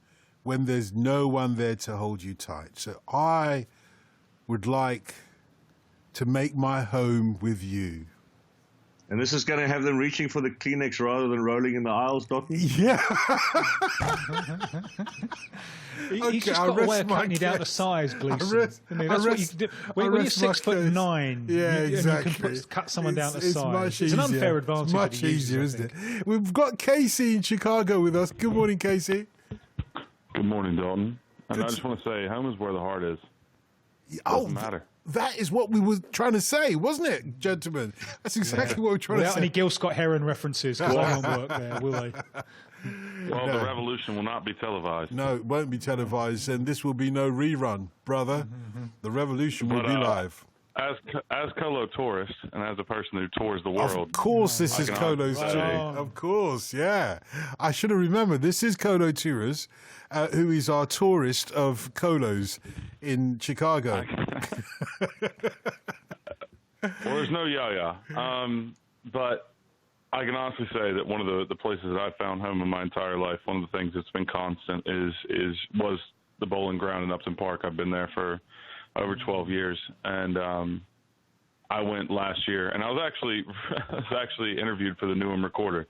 when there's no one there to hold you tight. So I would like to make my home with you. And this is going to have them reaching for the Kleenex rather than rolling in the aisles, Dotty? Yeah. He's just got a way of cutting you down to size, Gleeson. That's what you can do. When you're 6'9", exactly. You can cut someone down to It's size. much It's an easier. unfair advantage. It's much that he uses, easier, isn't it? We've got Casey in Chicago with us. Good morning, Casey. Good morning, Dalton. And I just want to say, home is where the heart is. Doesn't matter. That is what we were trying to say, wasn't it, gentlemen? That's exactly what we were trying to Without say. any Gil Scott-Heron references, because I won't work there, will they? Well, the revolution will not be televised. No, it won't be televised, and this will be no rerun, brother. The revolution will be live. As Colo tourist and as a person who tours the world, Of course, this is Colo's tour. Of course, yeah. I should have remembered. This is Colo Tours, who is our tourist of Colos in Chicago. Well, there's no yaya. But I can honestly say that one of the places that I've found home in my entire life, one of the things that's been constant was the Bowling Ground in Upton Park. I've been there for over 12 years, and I went last year, and I was actually interviewed for the Newham Recorder.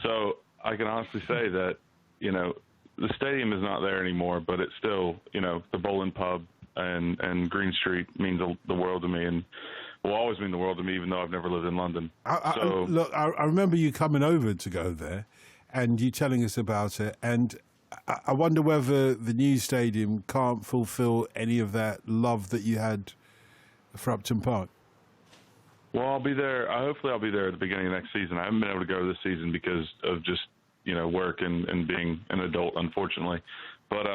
So I can honestly say that, the stadium is not there anymore, but it's still, the Bowling Pub and Green Street means the world to me, and will always mean the world to me, even though I've never lived in London. Look, I remember you coming over to go there, and you telling us about it, and I wonder whether the new stadium can't fulfil any of that love that you had for Upton Park. Well, I'll be there. Hopefully, I'll be there at the beginning of next season. I haven't been able to go this season because of just work and being an adult, unfortunately. But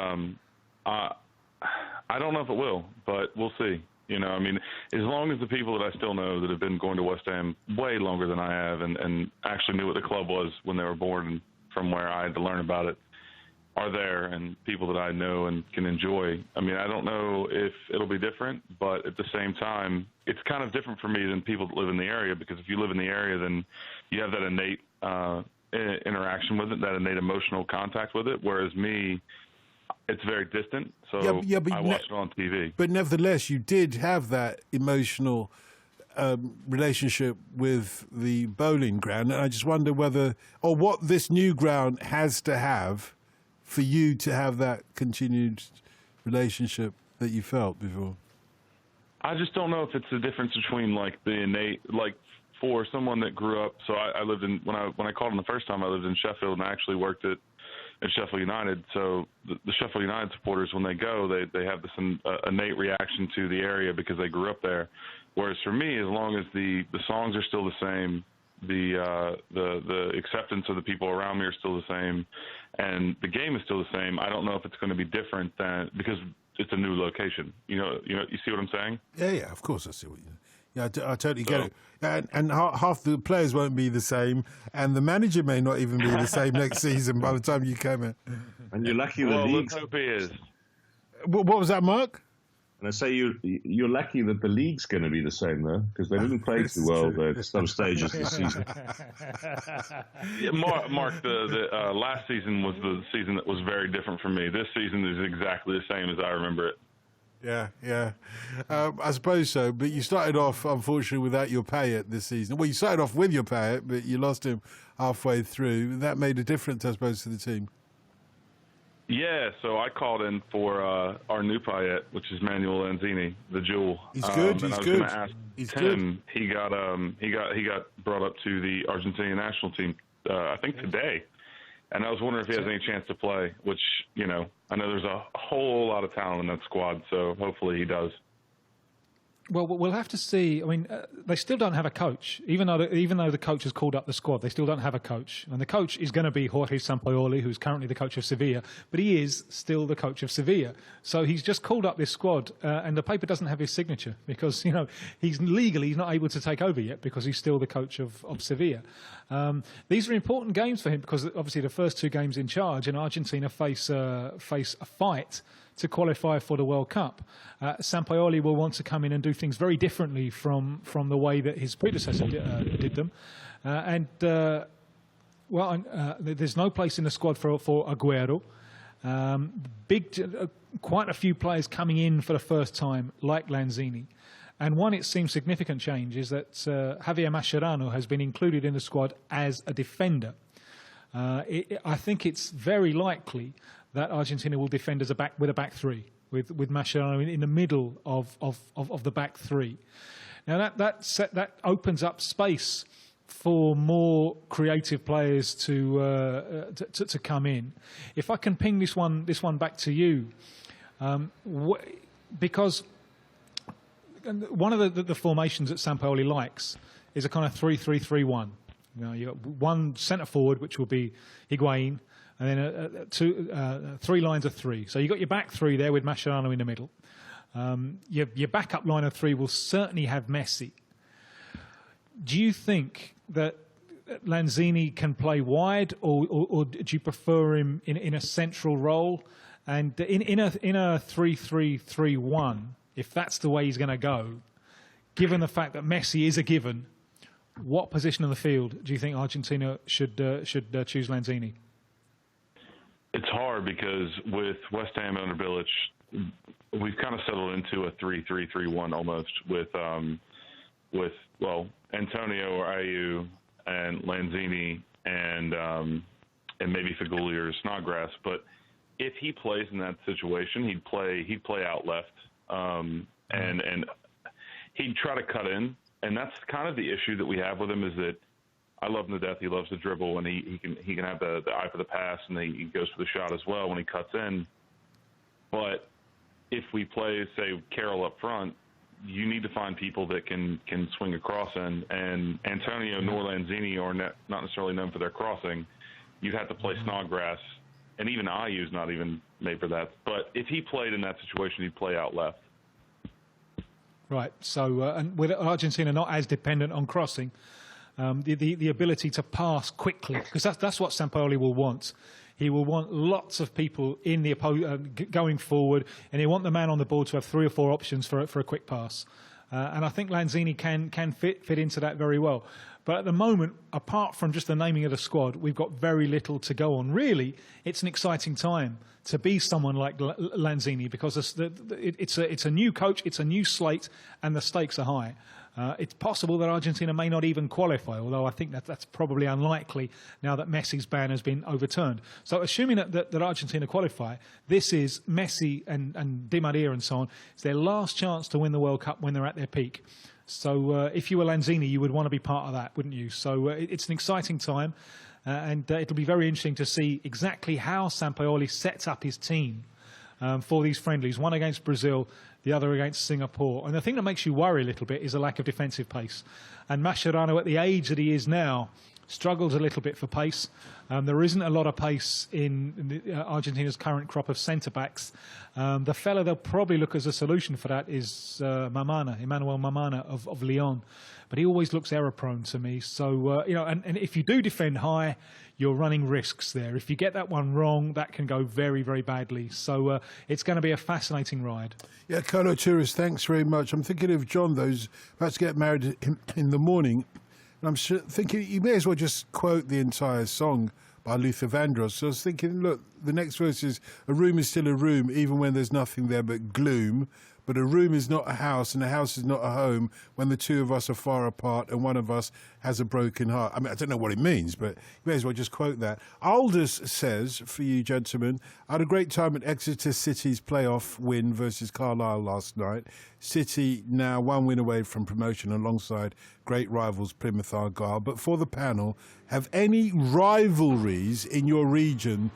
I don't know if it will, but we'll see. I mean, as long as the people that I still know that have been going to West Ham way longer than I have and actually knew what the club was when they were born from where I had to learn about it are there, and people that I know and can enjoy. I mean, I don't know if it'll be different, but at the same time, it's kind of different for me than people that live in the area, because if you live in the area, then you have that innate interaction with it, that innate emotional contact with it, whereas me, it's very distant, so but I watch it on TV. But nevertheless, you did have that emotional relationship with the bowling ground, and I just wonder what this new ground has to have for you to have that continued relationship that you felt before. I just don't know if it's the difference between like the innate, like for someone that grew up. So I lived in when I called in the first time, I lived in Sheffield, and I actually worked at Sheffield United. So the Sheffield United supporters, when they go, they have this innate reaction to the area because they grew up there. Whereas for me, as long as the songs are still the same, the acceptance of the people around me are still the same, and the game is still the same, I don't know if it's going to be different than, because it's a new location. You see what I'm saying? Yeah, of course I see what you. Yeah, I totally get it. And half the players won't be the same, and the manager may not even be the same next season by the time you come in. And you're lucky the league. Let's hope he is. What was that, Mark? And I say you're lucky that the league's going to be the same, though, because they didn't play too well at some stages this season. Yeah, Mark, the last season was the season that was very different for me. This season is exactly the same as I remember it. Yeah. I suppose so. But you started off, unfortunately, without your Payet this season. Well, you started off with your Payet, but you lost him halfway through. That made a difference, I suppose, to the team. Yeah, so I called in for our new Payet, which is Manuel Lanzini, the jewel. He's good. He's good. Ask Tim. He got brought up to the Argentinian national team, I think today. And I was wondering if he has any chance to play, which, I know there's a whole lot of talent in that squad, so hopefully he does. Well, we'll have to see. I mean, they still don't have a coach, even though the coach has called up the squad. They still don't have a coach, and the coach is going to be Jorge Sampaoli, who's currently the coach of Sevilla, but he is still the coach of Sevilla. So he's just called up this squad, and the paper doesn't have his signature because he's not able to take over yet because he's still the coach of Sevilla. These are important games for him because obviously the first two games in charge, and Argentina face a fight to qualify for the World Cup. Sampaoli will want to come in and do things very differently from the way that his predecessor did them. There's no place in the squad for Aguero. Quite a few players coming in for the first time, like Lanzini. And one, it seems, significant change is that Javier Mascherano has been included in the squad as a defender. I think it's very likely that Argentina will defend with a back three, with Mascherano in the middle of the back three. Now that opens up space for more creative players to come in. If I can ping this one back to you, because one of the formations that Sampaoli likes is a kind of 3-3-3-1. You got one centre forward, which will be Higuain, and then three lines of three. So you've got your back three there with Mascherano in the middle. Your backup line of three will certainly have Messi. Do you think that Lanzini can play wide, or do you prefer him in a central role? And in a 3-3-3-1, if that's the way he's going to go, given the fact that Messi is a given, what position on the field do you think Argentina should choose Lanzini? It's hard because with West Ham under Bilic, we've kind of settled into a 3-3-3-1 almost with Antonio or Ayew and Lanzini and maybe Feghouli or Snodgrass. But if he plays in that situation, he'd play out left, and he'd try to cut in. And that's kind of the issue that we have with him is that I love him to death. He loves to dribble, and he can have the eye for the pass, and he goes for the shot as well when he cuts in. But if we play, say, Carroll up front, you need to find people that can swing a cross in. And Antonio nor Lanzini are not necessarily known for their crossing. You'd have to play Snodgrass, and even Ayu's not even made for that. But if he played in that situation, he'd play out left. Right. So, and with Argentina not as dependent on crossing, the ability to pass quickly, because that's what Sampaoli will want. He will want lots of people in the going forward, and he'll want the man on the ball to have 3 or 4 options for a quick pass. And I think Lanzini can fit into that very well. But at the moment, apart from just the naming of the squad, we've got very little to go on. Really, it's an exciting time to be someone like Lanzini, because it's a new coach, it's a new slate, and the stakes are high. It's possible that Argentina may not even qualify, although I think that's probably unlikely now that Messi's ban has been overturned. So assuming that Argentina qualify, this is Messi and Di Maria and so on, it's their last chance to win the World Cup when they're at their peak. So if you were Lanzini, you would want to be part of that, wouldn't you? So it's an exciting time, and it'll be very interesting to see exactly how Sampaoli sets up his team for these friendlies, one against Brazil, the other against Singapore. And the thing that makes you worry a little bit is a lack of defensive pace. And Mascherano, at the age that he is now, struggles a little bit for pace. There isn't a lot of pace in Argentina's current crop of centre-backs. The fella they'll probably look as a solution for that is Emmanuel Mamana of Lyon. But he always looks error-prone to me. So, and if you do defend high, you're running risks there. If you get that one wrong, that can go very, very badly. So it's going to be a fascinating ride. Yeah, Carlo Tourist, thanks very much. I'm thinking of John, who's about to get married in the morning. And I'm thinking you may as well just quote the entire song by Luther Vandross. So I was thinking, look, the next verse is, a room is still a room, even when there's nothing there but gloom. But a room is not a house, and a house is not a home when the two of us are far apart and one of us has a broken heart. I mean, I don't know what it means, but you may as well just quote that. Aldous says, for you gentlemen, I had a great time at Exeter City's playoff win versus Carlisle last night. City now 1 win away from promotion alongside great rivals Plymouth Argyle. But for the panel, have any rivalries in your region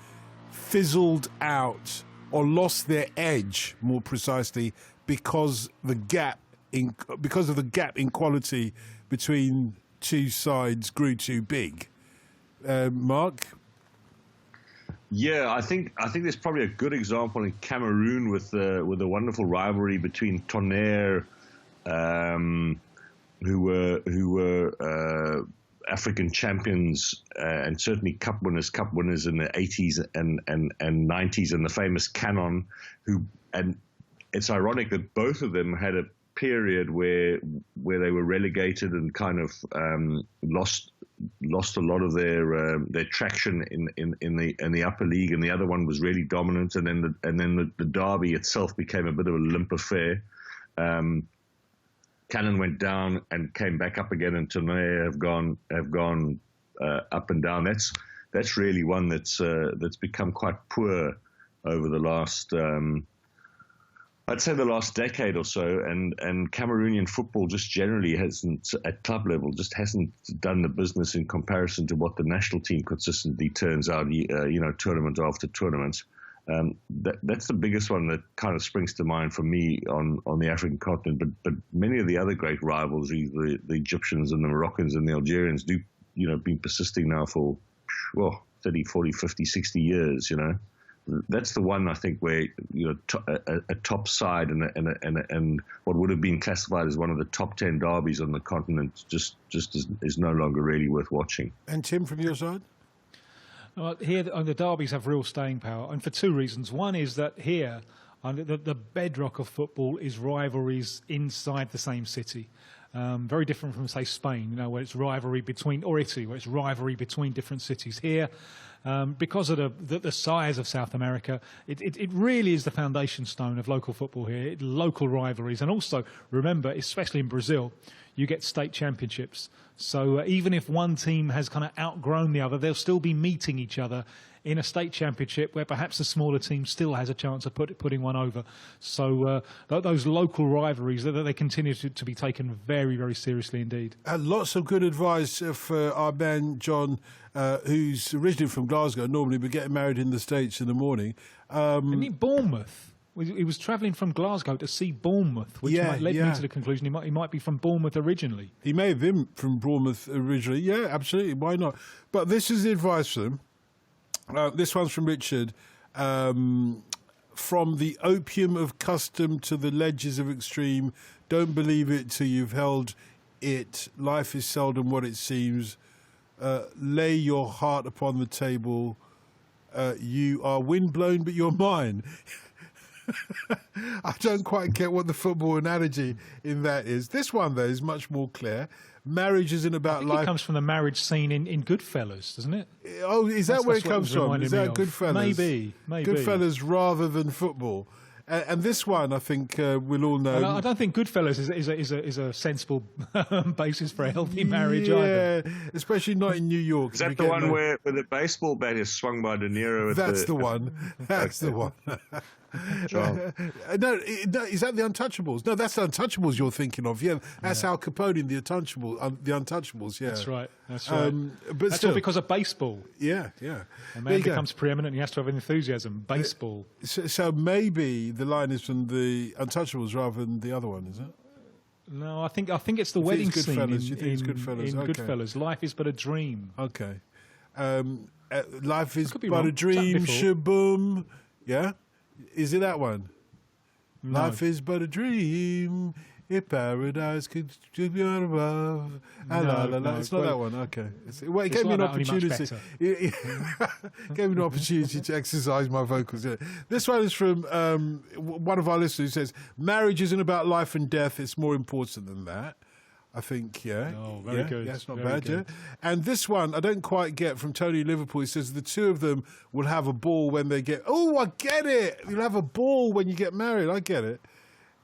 fizzled out or lost their edge, more precisely, because of the gap in quality between two sides grew too big? Mark? Yeah, I think there's probably a good example in Cameroon with the wonderful rivalry between Tonnerre, who were African champions and certainly cup winners in the 80s and 90s, and the famous Canon, and it's ironic that both of them had a period where they were relegated and kind of lost a lot of their traction in the upper league, and the other one was really dominant, and then the derby itself became a bit of a limp affair. Cannon went down and came back up again, and Tonnerre have gone up and down. That's really one that's become quite poor over the last I'd say the last decade or so, and Cameroonian football just generally hasn't, at club level, just hasn't done the business in comparison to what the national team consistently turns out, tournament after tournament. That's the biggest one that kind of springs to mind for me on the African continent. But many of the other great rivals, the Egyptians and the Moroccans and the Algerians, do been persisting now for 30, 40, 50, 60 years. That's the one I think where a top side and what would have been classified as one of the top 10 derbies on the continent just is no longer really worth watching. And Tim, from your side? Well, here the derbies have real staying power, and for two reasons. One is that here the bedrock of football is rivalries inside the same city. Very different from, say, Spain, where it's rivalry between, or Italy, where it's rivalry between different cities. Here, because of the size of South America, it really is the foundation stone of local football here, local rivalries. And also, remember, especially in Brazil, you get state championships. So even if one team has kind of outgrown the other, they'll still be meeting each other in a state championship where perhaps the smaller team still has a chance of putting one over. So those local rivalries, they continue to be taken very, very seriously indeed. Lots of good advice for our man John, who's originally from Glasgow normally, but getting married in the States in the morning. Bournemouth. He was travelling from Glasgow to see Bournemouth, which led me to the conclusion he might be from Bournemouth originally. He may have been from Bournemouth originally. Yeah, absolutely. Why not? But this is the advice for them. This one's from Richard. From the opium of custom to the ledges of extreme, don't believe it till you've held it. Life is seldom what it seems. Lay your heart upon the table. You are windblown, but you're mine. I don't quite get what the football analogy in that is. This one, though, is much more clear. Marriage isn't about life. It comes from the marriage scene in Goodfellas, doesn't it? Oh, is that where it comes from? Is that Goodfellas? Maybe. Goodfellas rather than football. And this one, I think we'll all know. I don't think Goodfellas is a sensible basis for a healthy marriage either. Yeah, especially not in New York. Is that the one where the baseball bat is swung by De Niro? That's the one. That's the one. No, is that the Untouchables? No, that's the Untouchables you're thinking of. Yeah, that's Al Capone in the Untouchables. Yeah, that's right. But that's still, all because of baseball. Yeah. A man becomes preeminent, and he has to have enthusiasm. Baseball. So maybe the line is from the Untouchables rather than the other one, is it? No, I think it's the wedding scene in Goodfellas? In Goodfellas. Life is but a dream. Okay. Life is but a dream. Shaboom. Yeah. Is it that one? No. Life is but a dream. If paradise could be on above. No, it's not that one. Okay. Well, it gave me an opportunity. It gave me an opportunity to exercise my vocals. Yeah. This one is from one of our listeners who says, marriage isn't about life and death. It's more important than that. I think, yeah. Oh, very good. Yeah, it's not very bad, good. yeah. And this one, I don't quite get from Tony Liverpool. He says the two of them will have a ball when they get... Oh, I get it. You'll have a ball when you get married. I get it.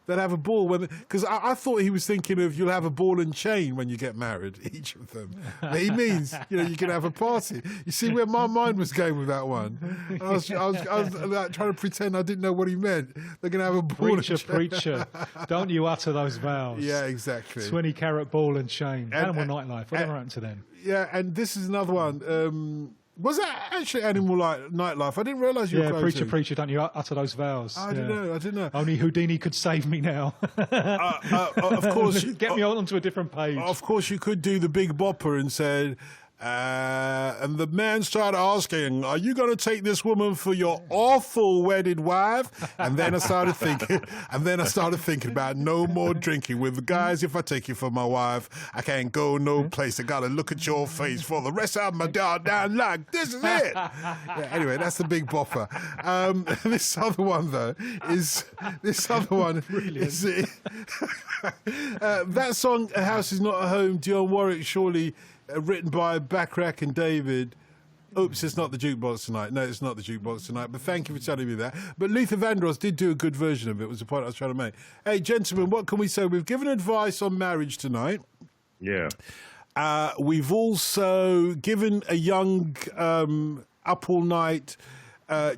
They'll have a ball when... Because I thought he was thinking of you'll have a ball and chain when you get married, each of them. But he means, you can have a party. You see where my mind was going with that one? I was like, trying to pretend I didn't know what he meant. They're going to have a ball and chain. Preacher. Don't you utter those vows. Yeah, exactly. 20-carat ball and chain. Animal Nightlife. Whatever happened to them? Yeah, and this is another one. Was that actually Animal Nightlife? I didn't realise you were quoting. Preacher, don't you utter those vows? I didn't know. Only Houdini could save me now. Of course. Get me onto a different page. Of course, you could do the Big Bopper and said, and the man started asking, are you going to take this woman for your awful wedded wife? And then I started thinking about no more drinking with the guys. If I take you for my wife, I can't go no place. I got to look at your face for the rest of my down like this is it. Yeah, anyway, that's the Big Bopper. This other one though is that song "A House Is Not a Home." Dionne Warwick, surely. Written by Bacharach and David. Oops, it's not the jukebox tonight. No, it's not the jukebox tonight. But thank you for telling me that. But Luther Vandross did do a good version of it, was the point I was trying to make. Hey, gentlemen, what can we say? We've given advice on marriage tonight. Yeah. We've also given a young up all night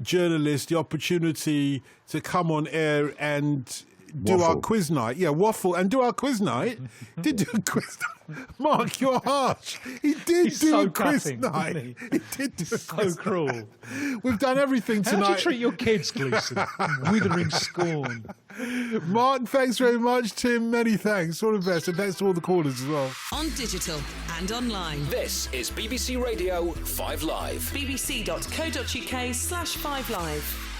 journalist the opportunity to come on air and do our quiz night. Yeah, waffle and do our quiz night. Did do a quiz night. Mark, you're harsh. He did do a quiz night. He did do a quiz cruel. Night. We've done everything tonight. How do you treat your kids, Gleeson? Withering scorn. Mark, thanks very much. Tim, many thanks. All the best. And thanks to all the callers as well. On digital and online. This is BBC Radio 5 Live. bbc.co.uk/5live.